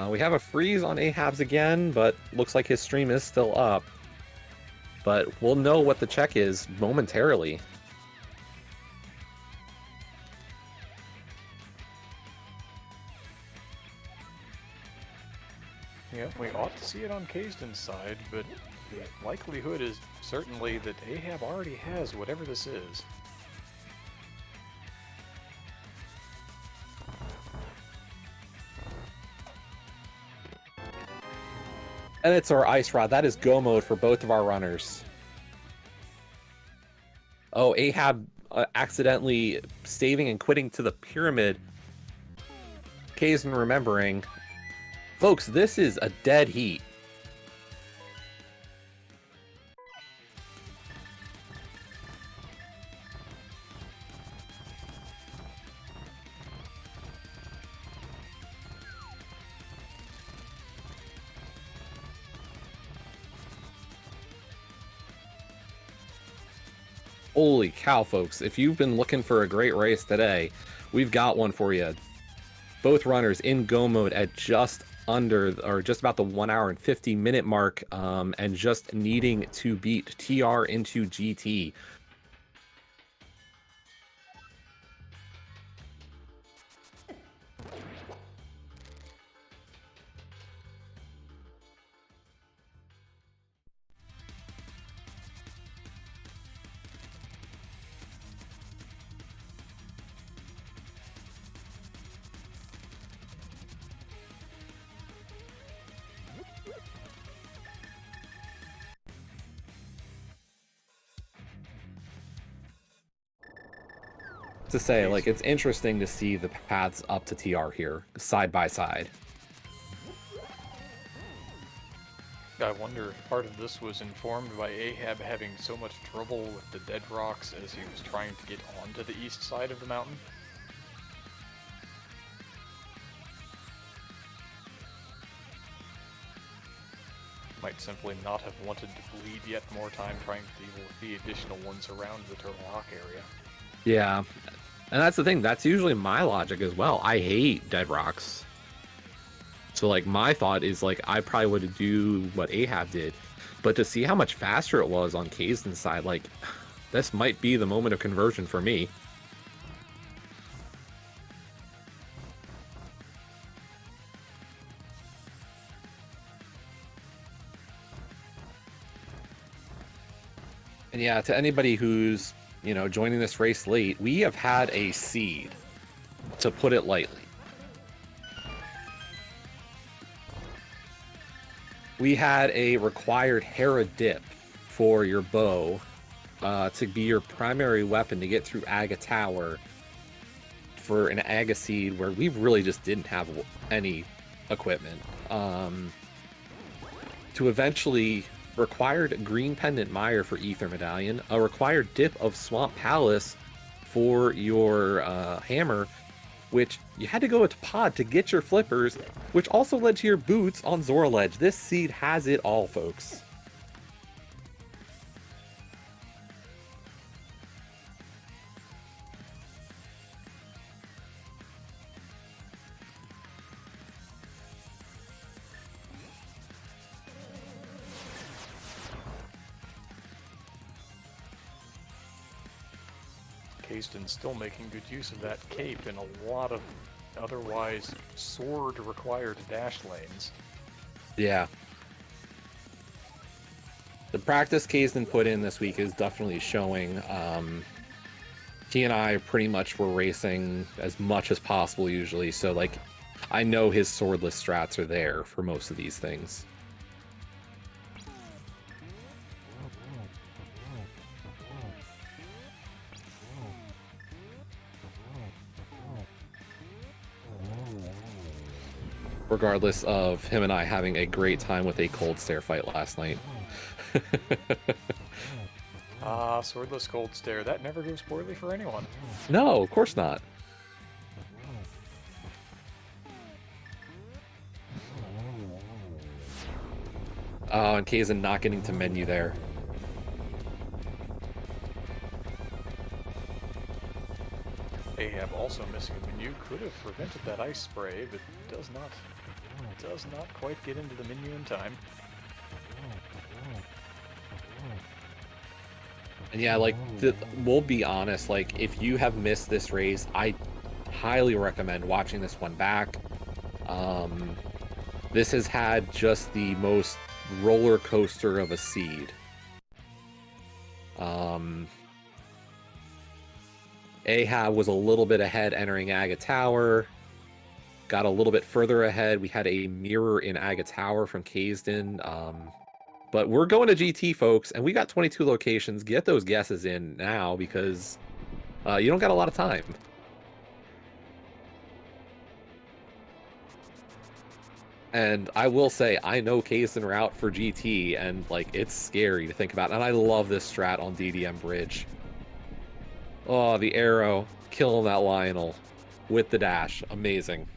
S1: We have a freeze on Ahab's again, but looks like his stream is still up. But we'll know what the check is momentarily.
S2: Yeah, we ought to see it on Kazdan's side, but the likelihood is certainly that Ahab already has whatever this is.
S1: And it's our Ice Rod. That is go mode for both of our runners. Oh, Ahab accidentally staving and quitting to the pyramid. Kazdan remembering. Folks, this is a dead heat. Holy cow, folks. If you've been looking for a great race today, we've got one for you. Both runners in go mode at just under, or just about the 1 hour and 50-minute mark, and just needing to beat TR into GT. To say, like, it's interesting to see the paths up to TR here, side by side.
S2: I wonder if part of this was informed by Ahab having so much trouble with the dead rocks as he was trying to get onto the east side of the mountain. Might simply not have wanted to bleed yet more time trying to deal with the additional ones around the Turtle Rock area.
S1: Yeah, and that's the thing. That's usually my logic as well. I hate dead rocks. So, like, my thought is, like, I probably would do what Ahab did. But to see how much faster it was on Kazdan's side, like, this might be the moment of conversion for me. And yeah, to anybody who's, you know, joining this race late, we have had a seed, to put it lightly. We had a required Hera dip for your bow to be your primary weapon to get through Aga Tower for an Aga seed where we really just didn't have any equipment. To eventually required Green Pendant Mire for Ether Medallion, a required dip of Swamp Palace for your hammer, which you had to go to pod to get your flippers, which also led to your boots on Zora Ledge. This seed has it all, folks.
S2: Kazdan's still making good use of that cape in a lot of otherwise sword-required dash lanes.
S1: Yeah. The practice Kazden put in this week is definitely showing. He and I pretty much were racing as much as possible usually, so like I know his swordless strats are there for most of these things. Regardless of him and I having a great time with a cold stare fight last night.
S2: Swordless Cold Stare. That never goes poorly for anyone.
S1: No, of course not. Oh, and Kazan not getting to menu there.
S2: Ahab also missing a menu could have prevented that ice spray, but does not quite get into the menu in time.
S1: And yeah, like, we'll be honest, like, if you have missed this race, I highly recommend watching this one back. This has had just the most roller coaster of a seed. Ahab was a little bit ahead entering Aga Tower. Got a little bit further ahead. We had a mirror in Aga Tower from Kazden. But we're going to GT, folks, and we got 22 locations. Get those guesses in now because you don't got a lot of time. And I will say, I know Kazden route for GT, and like it's scary to think about. And I love this strat on DDM Bridge. Oh, the arrow, killing that Lionel with the dash. Amazing.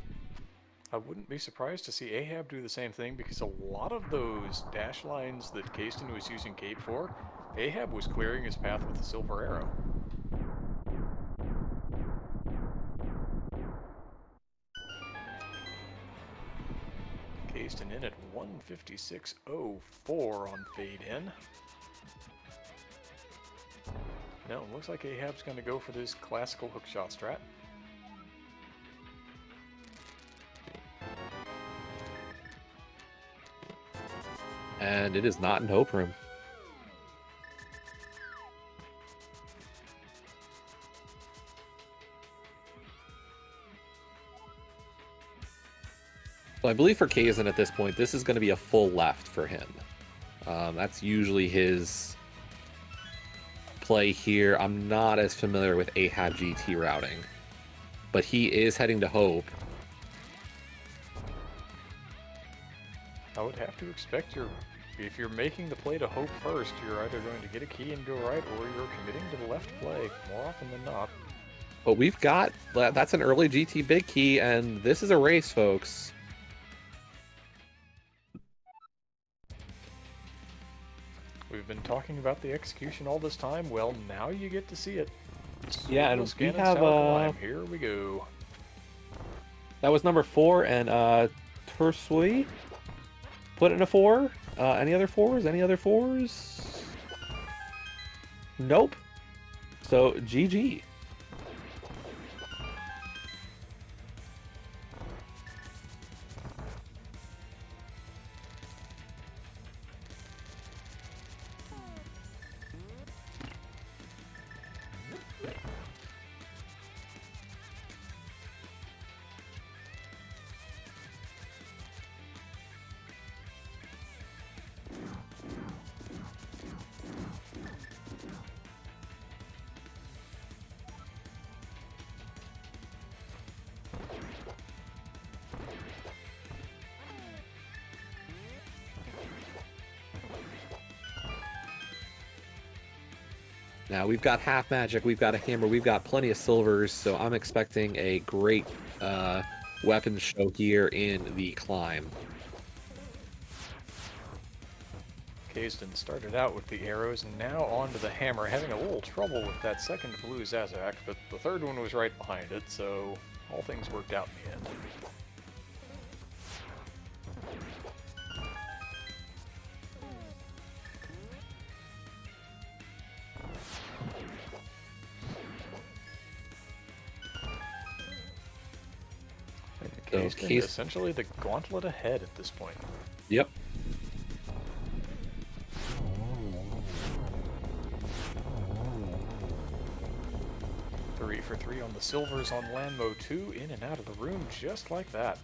S2: I wouldn't be surprised to see Ahab do the same thing because a lot of those dash lines that Kazden was using Cape for, Ahab was clearing his path with the silver arrow. Kazden in at 156.04 on fade in. No, it looks like Ahab's going to go for this classical hookshot strat.
S1: And it is not in Hope Room. So I believe for Kazan at this point, this is going to be a full left for him. That's usually his play here. I'm not as familiar with Ahab GT routing, but he is heading to Hope.
S2: I would have to expect if you're making the play to Hope first, you're either going to get a key and go right, or you're committing to the left play, more often than not.
S1: But we've got, that's an early GT big key, and this is a race, folks.
S2: We've been talking about the execution all this time. Well, now you get to see it.
S1: Yeah, and we have
S2: here we go.
S1: That was number 4, and Tursui put it in a 4. Any other 4s? Any other 4s? Nope. So GG. Now, we've got half magic, we've got a hammer, we've got plenty of silvers, so I'm expecting a great weapon show here in the climb.
S2: Kazden started out with the arrows and now onto the hammer, having a little trouble with that second blue Zazak, but the third one was right behind it, so all things worked out in the end. Kazden essentially the gauntlet ahead at this point.
S1: Yep.
S2: 3 for 3 on the silvers on Landmo 2, in and out of the room just like that.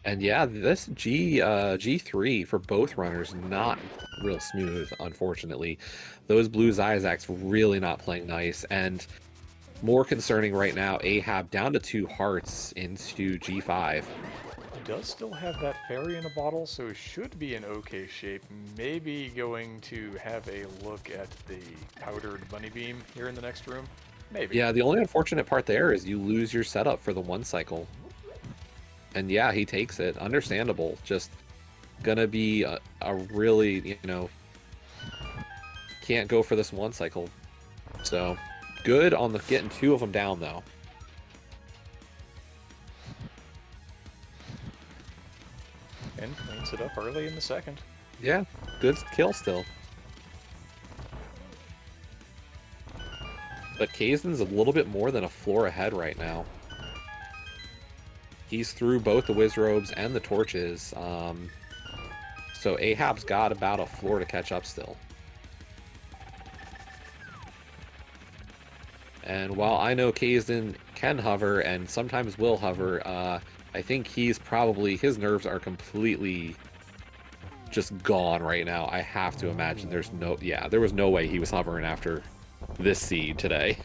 S1: And yeah, this G3 for both runners, not real smooth, unfortunately. Those blue Zyzacs really not playing nice, and more concerning right now, Ahab down to 2 hearts into G5.
S2: Does still have that fairy in a bottle, so should be in okay shape. Maybe going to have a look at the powdered bunny beam here in the next room. Maybe.
S1: Yeah, the only unfortunate part there is you lose your setup for the 1 cycle. And yeah, he takes it. Understandable. Just gonna be a really, you know, can't go for this 1 cycle. So good on the getting 2 of them down though.
S2: And cleans it up early in the second.
S1: Yeah, good kill still. But Kaizen's a little bit more than a floor ahead right now. He's through both the Wizrobes and the torches. So Ahab's got about a floor to catch up still. And while I know Kaizen can hover and sometimes will hover, I think he's probably, his nerves are completely just gone right now. I have to imagine there's no, yeah, there was no way he was hovering after this seed today.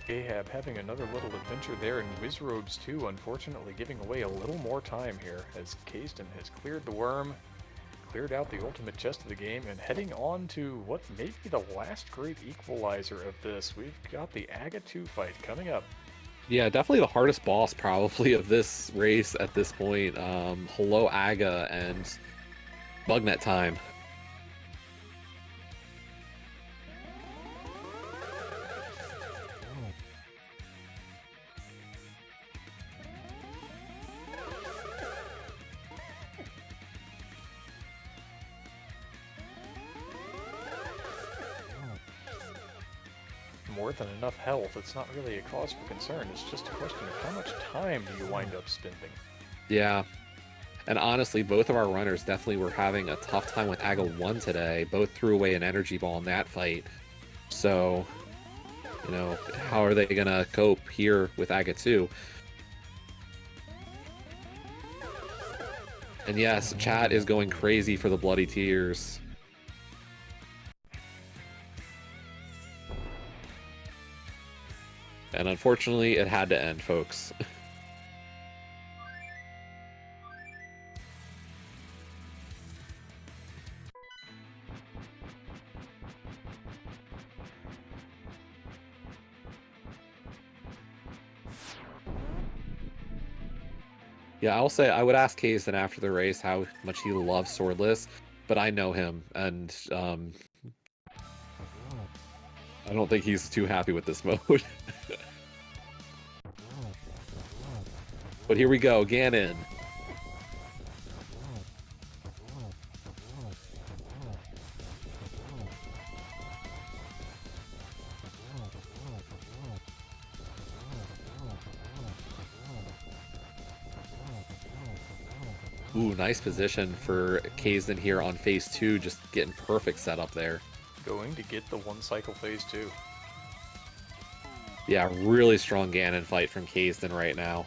S2: Ahab having another little adventure there in Wizrobes too, unfortunately giving away a little more time here as Kayston has cleared the worm, cleared out the ultimate chest of the game, and heading on to what may be the last great equalizer of this. We've got the Aga 2 fight coming up.
S1: Yeah, definitely the hardest boss probably of this race at this point. Hello Aga and Bugnet time.
S2: More than enough health. It's not really a cause for concern. It's just a question of how much time do you wind up spending.
S1: Yeah. And honestly, both of our runners definitely were having a tough time with Aga 1 today. Both threw away an energy ball in that fight. So, you know, how are they going to cope here with Aga 2? And yes, chat is going crazy for the bloody tears. And unfortunately, it had to end, folks. Yeah, I'll say I would ask Kaysen after the race how much he loves Swordless, but I know him, and I don't think he's too happy with this mode. But here we go, Ganon. Ooh, nice position for Kaysen here on phase 2, just getting perfect setup there.
S2: Going to get the 1 cycle phase 2.
S1: Yeah, really strong Ganon fight from Kaysen right now.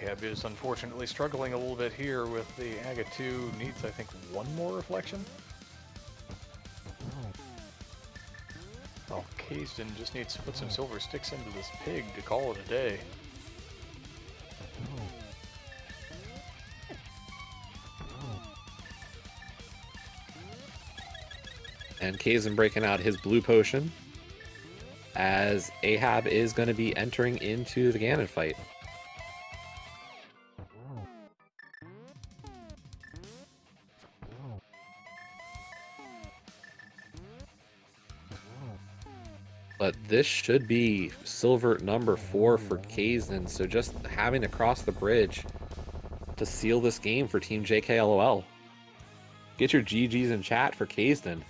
S2: Ahab is unfortunately struggling a little bit here with the Aga 2. Needs, I think, 1 more reflection. Oh, Kayston just needs to put some silver sticks into this pig to call it a day.
S1: And Kaysen breaking out his blue potion, as Ahab is going to be entering into the Ganon fight. But this should be silver number 4 for Kazin. So just having to cross the bridge to seal this game for Team JKLOL. Get your GGs in chat for Kazin.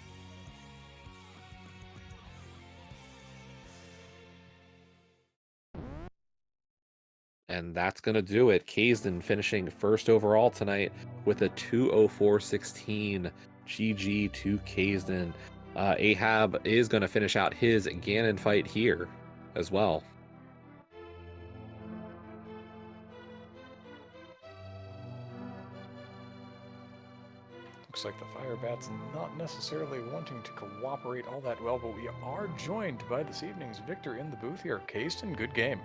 S1: And that's going to do it. Kazin finishing first overall tonight with a 2:04.16 GG to Kazin. Ahab is going to finish out his Ganon fight here as well.
S2: Looks like the Firebat's not necessarily wanting to cooperate all that well, but we are joined by this evening's victor in the booth here. Kazin, good game.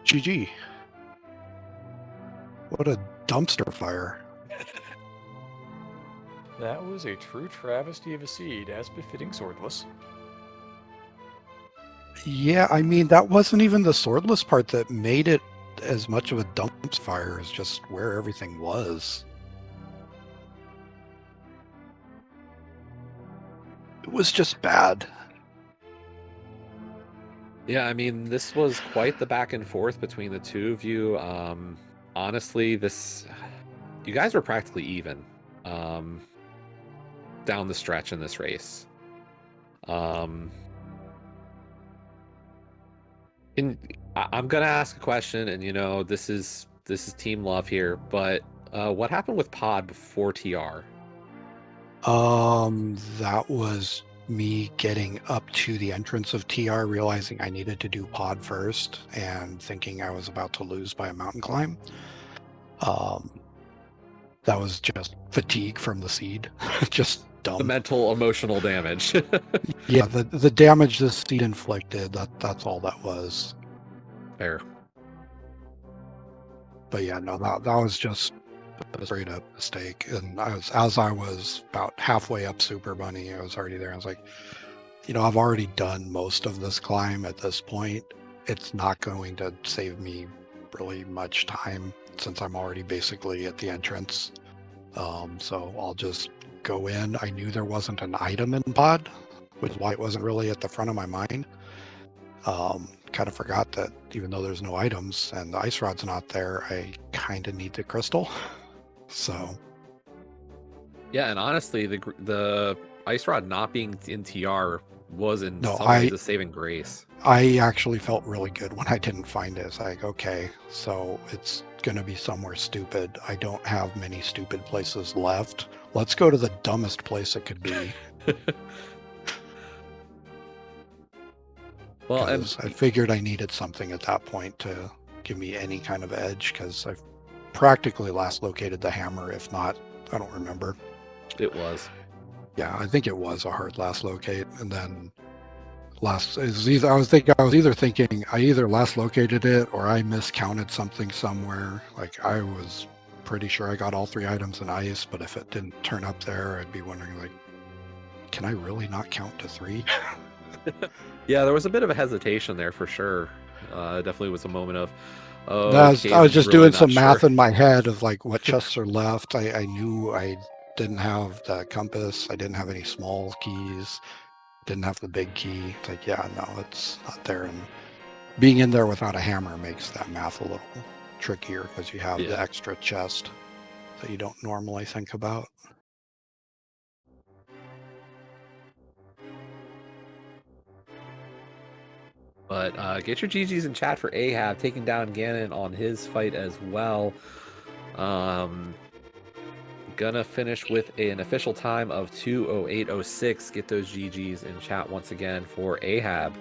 S3: GG. What a dumpster fire.
S2: That was a true travesty of a seed, as befitting Swordless.
S3: Yeah, I mean, that wasn't even the swordless part that made it as much of a dumpster fire as just where everything was. It was just bad.
S1: Yeah, I mean, this was quite the back and forth between the two of you. Honestly, you guys were practically even down the stretch in this race. I'm gonna ask a question, and this is team love here, but what happened with Pod before TR?
S3: That was me getting up to the entrance of TR, realizing I needed to do pod first, and thinking I was about to lose by a mountain climb. That was just fatigue from the seed. Just dumb.
S1: The mental, emotional damage.
S3: Yeah, the damage this seed inflicted, that's all that was.
S1: Fair.
S3: But yeah, no, that was just a straight up mistake. And as I was about halfway up Super Bunny, I was already there. I was like, I've already done most of this climb at this point. It's not going to save me really much time since I'm already basically at the entrance. So I'll just go in. I knew there wasn't an item in pod, which is why it wasn't really at the front of my mind. Kind of forgot that even though there's no items and the ice rod's not there, I kind of need the crystal. So
S1: yeah, and honestly, the ice rod not being in TR was in some ways a saving grace.
S3: I actually felt really good when I didn't find it. It's like, okay, so it's gonna be somewhere stupid. I don't have many stupid places left. Let's go to the dumbest place it could be. Well, and I figured I needed something at that point to give me any kind of edge, because I've practically last located the hammer. If not, I don't remember.
S1: It was.
S3: Yeah, I think it was a hard last locate, and then I was either thinking I either last located it or I miscounted something somewhere. Like, I was pretty sure I got all 3 items in ice, but if it didn't turn up there, I'd be wondering, like, can I really not count to 3?
S1: Yeah, there was a bit of a hesitation there for sure. Definitely was a moment of,
S3: I was just really doing some math in my head of like what chests are left. I knew I didn't have the compass. I didn't have any small keys. Didn't have the big key. It's like, yeah, no, it's not there. And being in there without a hammer makes that math a little trickier, because you have the extra chest that you don't normally think about.
S1: But get your GGs in chat for Ahab taking down Ganon on his fight as well. Gonna finish with an official time of 2:08.06. Get those GGs in chat once again for Ahab.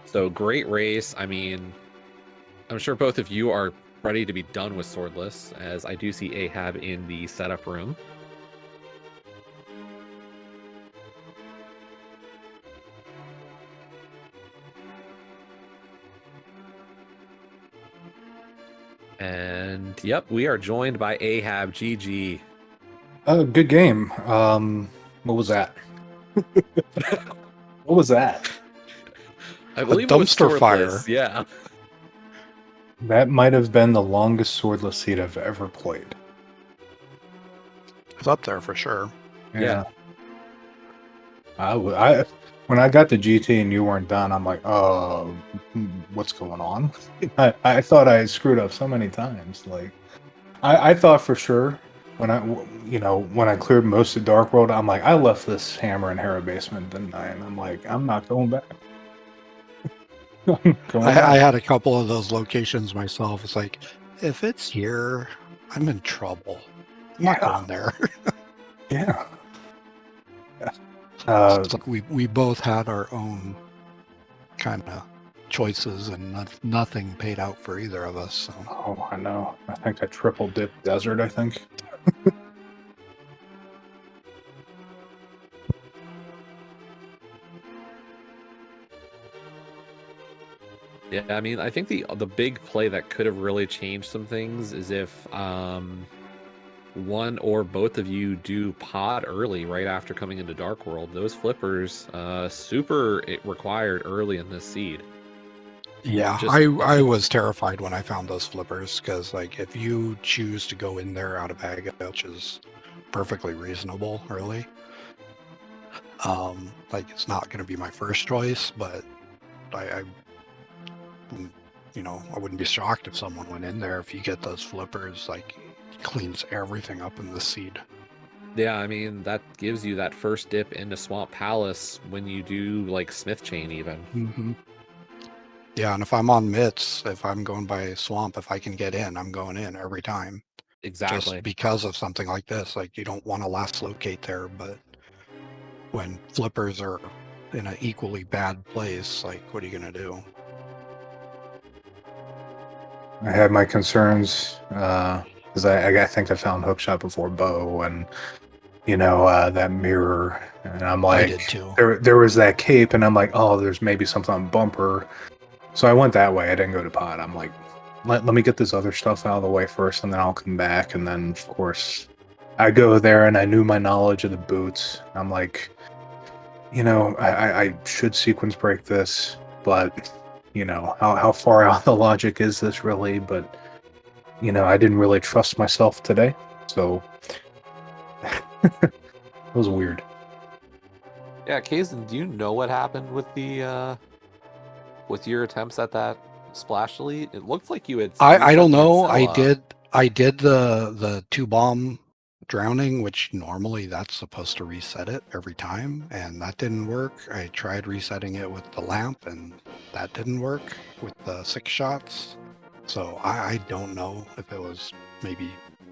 S1: So great race. I mean, I'm sure both of you are ready to be done with Swordless, as I do see Ahab in the setup room. And yep, we are joined by Ahab. GG.
S4: Good game. What was that? What was that?
S1: I believe
S3: a dumpster fire.
S1: Yeah.
S4: That might have been the longest swordless seed I've ever played.
S3: It's up there for sure.
S1: Yeah.
S4: When I got the GT and you weren't done, I'm like, oh, what's going on? I thought I screwed up so many times. Like, I thought for sure when when I cleared most of Dark World, I'm like, I left this hammer in Hera basement, didn't I? And I'm like, I'm not going back. I'm going
S3: I
S4: back.
S3: had a couple of those locations myself. It's like, if it's here, I'm in trouble. I'm not
S4: Yeah.
S3: going there.
S4: Yeah.
S3: It's like we both had our own kind of choices, and nothing paid out for either of us. So
S4: Oh, I know. I think I triple dipped desert, I think.
S1: Yeah, I mean, I think the big play that could have really changed some things is if one or both of you do pod early right after coming into Dark World. Those flippers, super required early in this seed.
S3: yeah,
S1: Just
S3: I was terrified when I found those flippers, because like if you choose to go in there out of bag, which is perfectly reasonable early, like it's not going to be my first choice, but I I wouldn't be shocked if someone went in there. If you get those flippers, like it cleans everything up in the seed.
S1: Yeah, I mean, that gives you that first dip into Swamp Palace when you do like Smith Chain even.
S3: Mm-hmm. Yeah, and if I'm on mitts, if I'm going by swamp, if I can get in, I'm going in every time.
S1: Exactly.
S3: Just because of something like this, like you don't want to last locate there, but when flippers are in an equally bad place, like what are you gonna do?
S4: I had my concerns because I think I found hookshot before bow, and that mirror, and I'm
S3: I
S4: like,
S3: did too.
S4: there was that cape, and I'm like, oh, there's maybe something on bumper, so I went that way. I didn't go to pod. I'm like, let me get this other stuff out of the way first, and then I'll come back. And then of course I go there, and I knew my knowledge of the boots. I'm like, I should sequence break this, but how far out the logic is this really? But I didn't really trust myself today, so it was weird.
S1: Yeah, Kazan, do you know what happened with with your attempts at that splash delete? It looked like you had
S3: I
S1: reset
S3: don't
S1: the
S3: know.
S1: Ancilla.
S3: I did the two bomb drowning, which normally that's supposed to reset it every time, and that didn't work. I tried resetting it with the lamp, and that didn't work with the 6 shots. So I don't know if it was maybe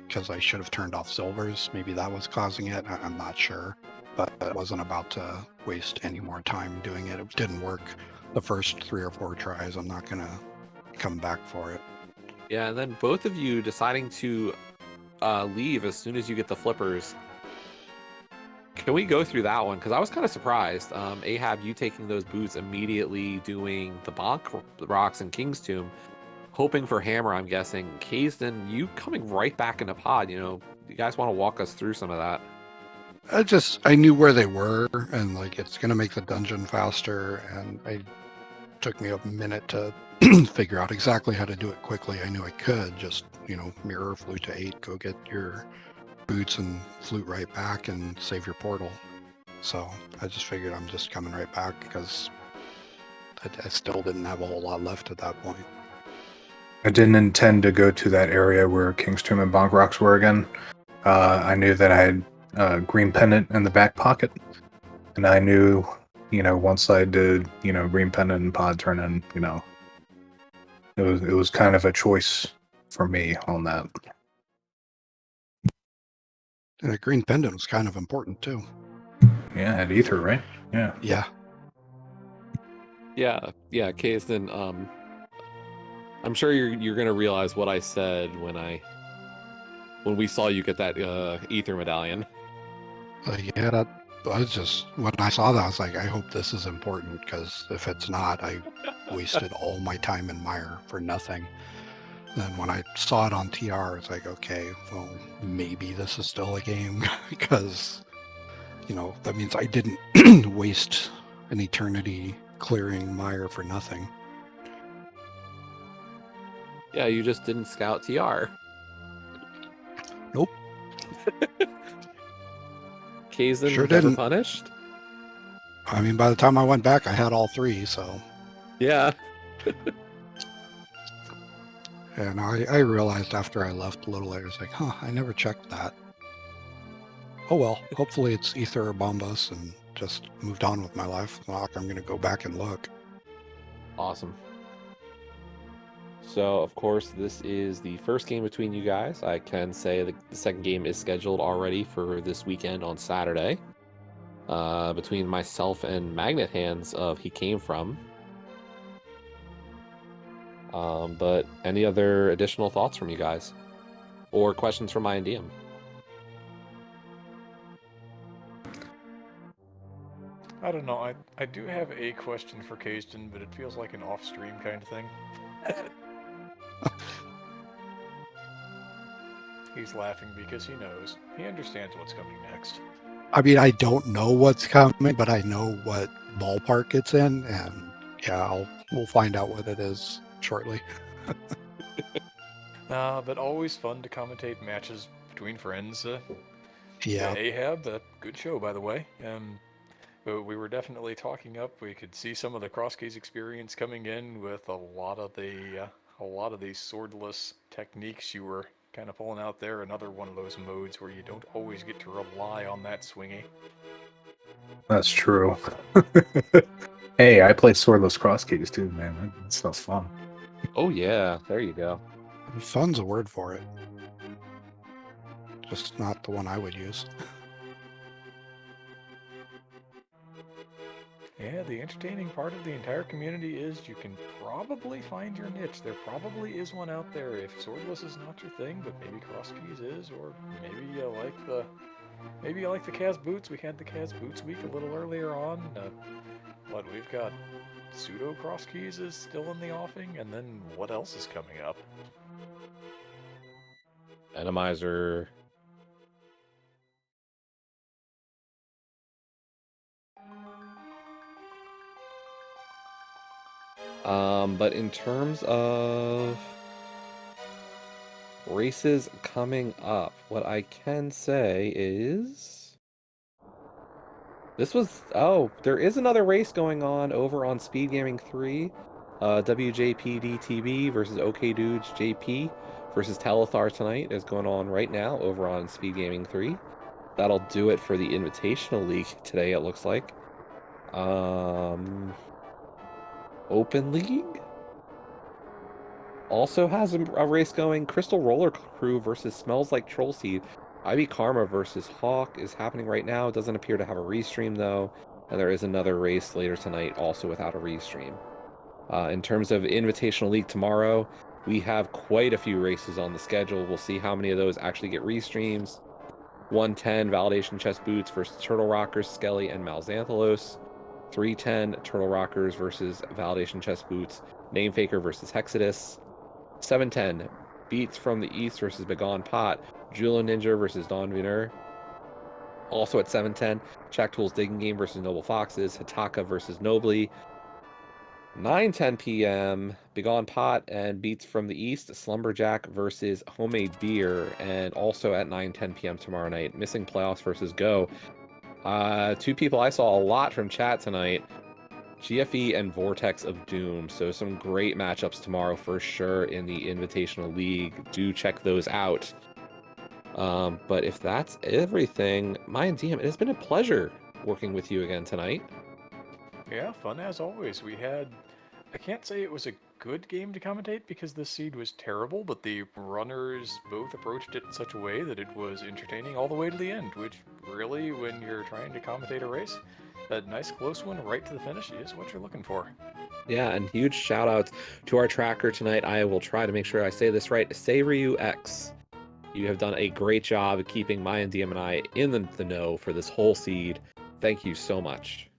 S3: because I should have turned off silvers. Maybe that was causing it. I'm not sure, but I wasn't about to waste any more time doing it. It didn't work the first 3 or 4 tries. I'm not gonna come back for it.
S1: Yeah, and then both of you deciding to leave as soon as you get the flippers. Can we go through that one? Because I was kind of surprised. Ahab, you taking those boots, immediately doing the bonk rocks and King's Tomb, hoping for hammer, I'm guessing. Kazan, you coming right back into pod. You guys want to walk us through some of that?
S3: I knew where they were, and like it's gonna make the dungeon faster, and it took me a minute to figure out exactly how to do it quickly. I knew I could just, mirror flute to 8, go get your boots and flute right back and save your portal. So I just figured I'm just coming right back because I still didn't have a whole lot left at that point.
S4: I didn't intend to go to that area where King's Tomb and Bonk Rocks were again. I knew that I had green pendant in the back pocket, and I knew, once I did, green pendant and pod turn in, it was kind of a choice for me on that.
S3: And the green pendant was kind of important too.
S4: Yeah, at Ether, right? Yeah.
S3: Yeah.
S1: Yeah, Kazan. I'm sure you're gonna realize what I said when we saw you get that ether medallion.
S3: Yeah, that was just when I saw that, I was like, I hope this is important, because if it's not, I wasted all my time in Mire for nothing. Then when I saw it on TR, it's like, okay, well, maybe this is still a game, because that means I didn't waste an eternity clearing Mire for nothing.
S1: Yeah, you just didn't scout TR.
S3: Nope.
S1: Kazan
S3: Sure
S1: never
S3: didn't.
S1: punished?
S3: I mean, by the time I went back, I had all 3, so.
S1: Yeah.
S3: And I realized after I left a little later, it's like, huh, I never checked that. Oh well, hopefully it's Ether or Bombus and just moved on with my life. It's not like I'm going to go back and look.
S1: Awesome. So, of course, this is the first game between you guys. I can say the second game is scheduled already for this weekend on Saturday. Between myself and Magnet Hands of He Came From. But any other additional thoughts from you guys? Or questions from my and DM?
S2: I don't know. I do have a question for Kayston, but it feels like an off-stream kind of thing. He's laughing because he knows. He understands what's coming next.
S3: I mean, I don't know what's coming, but I know what ballpark it's in, and yeah, we'll find out what it is shortly.
S2: But always fun to commentate matches between friends.
S3: Yeah.
S2: Ahab, good show, by the way. We were definitely talking up. We could see some of the cross keys experience coming in with a lot of the swordless techniques you were kind of pulling out there. Another one of those modes where you don't always get to rely on that swingy.
S4: That's true. Hey, I play swordless cross keys too, man. That stuff's fun.
S1: Oh, yeah. There you go.
S3: Fun's a word for it. Just not the one I would use.
S2: Yeah, the entertaining part of the entire community is you can probably find your niche. There probably is one out there if swordless is not your thing, but maybe cross keys is, or maybe you like the Kaz boots. We had the Kaz boots week a little earlier on. We've got pseudo cross keys is still in the offing, and then what else is coming up?
S1: Randomizer. But in terms of races coming up, what I can say is there is another race going on over on SpeedGaming 3. WJPDTB versus OK Dudes JP versus Talithar tonight is going on right now over on SpeedGaming 3. That'll do it for the Invitational League today, it looks like. Open League also has a race going. Crystal Roller Crew versus Smells Like Troll Seed. IB Karma versus Hawk is happening right now. It doesn't appear to have a restream, though. And there is another race later tonight, also without a restream. In terms of Invitational League tomorrow, we have quite a few races on the schedule. We'll see how many of those actually get restreams. 110 Validation Chest Boots versus Turtle Rockers, Skelly and Malxanthalos. 310 Turtle Rockers versus Validation Chest Boots, Namefaker versus Hexadus. 710 Beats from the East versus Begone Pot, Julo Ninja versus Don Viner. Also at 710, Shack Tools Digging Game versus Noble Foxes, Hataka versus Nobly. 9:10 p.m. Begone Pot and Beats from the East, Slumberjack versus Homemade Beer, and also at 9:10 p.m. tomorrow night, Missing Playoffs versus Go. Two people I saw a lot from chat tonight, GFE and Vortex of Doom. So some great matchups tomorrow for sure in the Invitational League. Do check those out. But if that's everything, my and DM, it has been a pleasure working with you again tonight.
S2: Yeah, fun as always. I can't say it was a good game to commentate because the seed was terrible, but the runners both approached it in such a way that it was entertaining all the way to the end, which really, when you're trying to commentate a race, that nice close one right to the finish is what you're looking for.
S1: Yeah, and huge shout outs to our tracker tonight. I will try to make sure I say this right. Saveryu X. You have done a great job of keeping my and DM and I in the know for this whole seed. Thank you so much.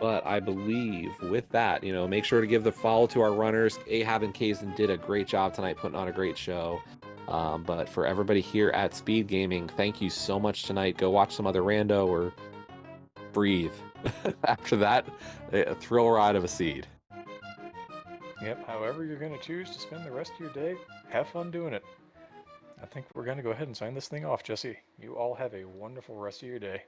S1: But I believe with that, make sure to give the follow to our runners. Ahab and Kazan did a great job tonight putting on a great show. But for everybody here at Speed Gaming, thank you so much tonight. Go watch some other rando or breathe. After that, a thrill ride of a seed.
S2: Yep, however you're going to choose to spend the rest of your day, have fun doing it. I think we're going to go ahead and sign this thing off, Jesse. You all have a wonderful rest of your day.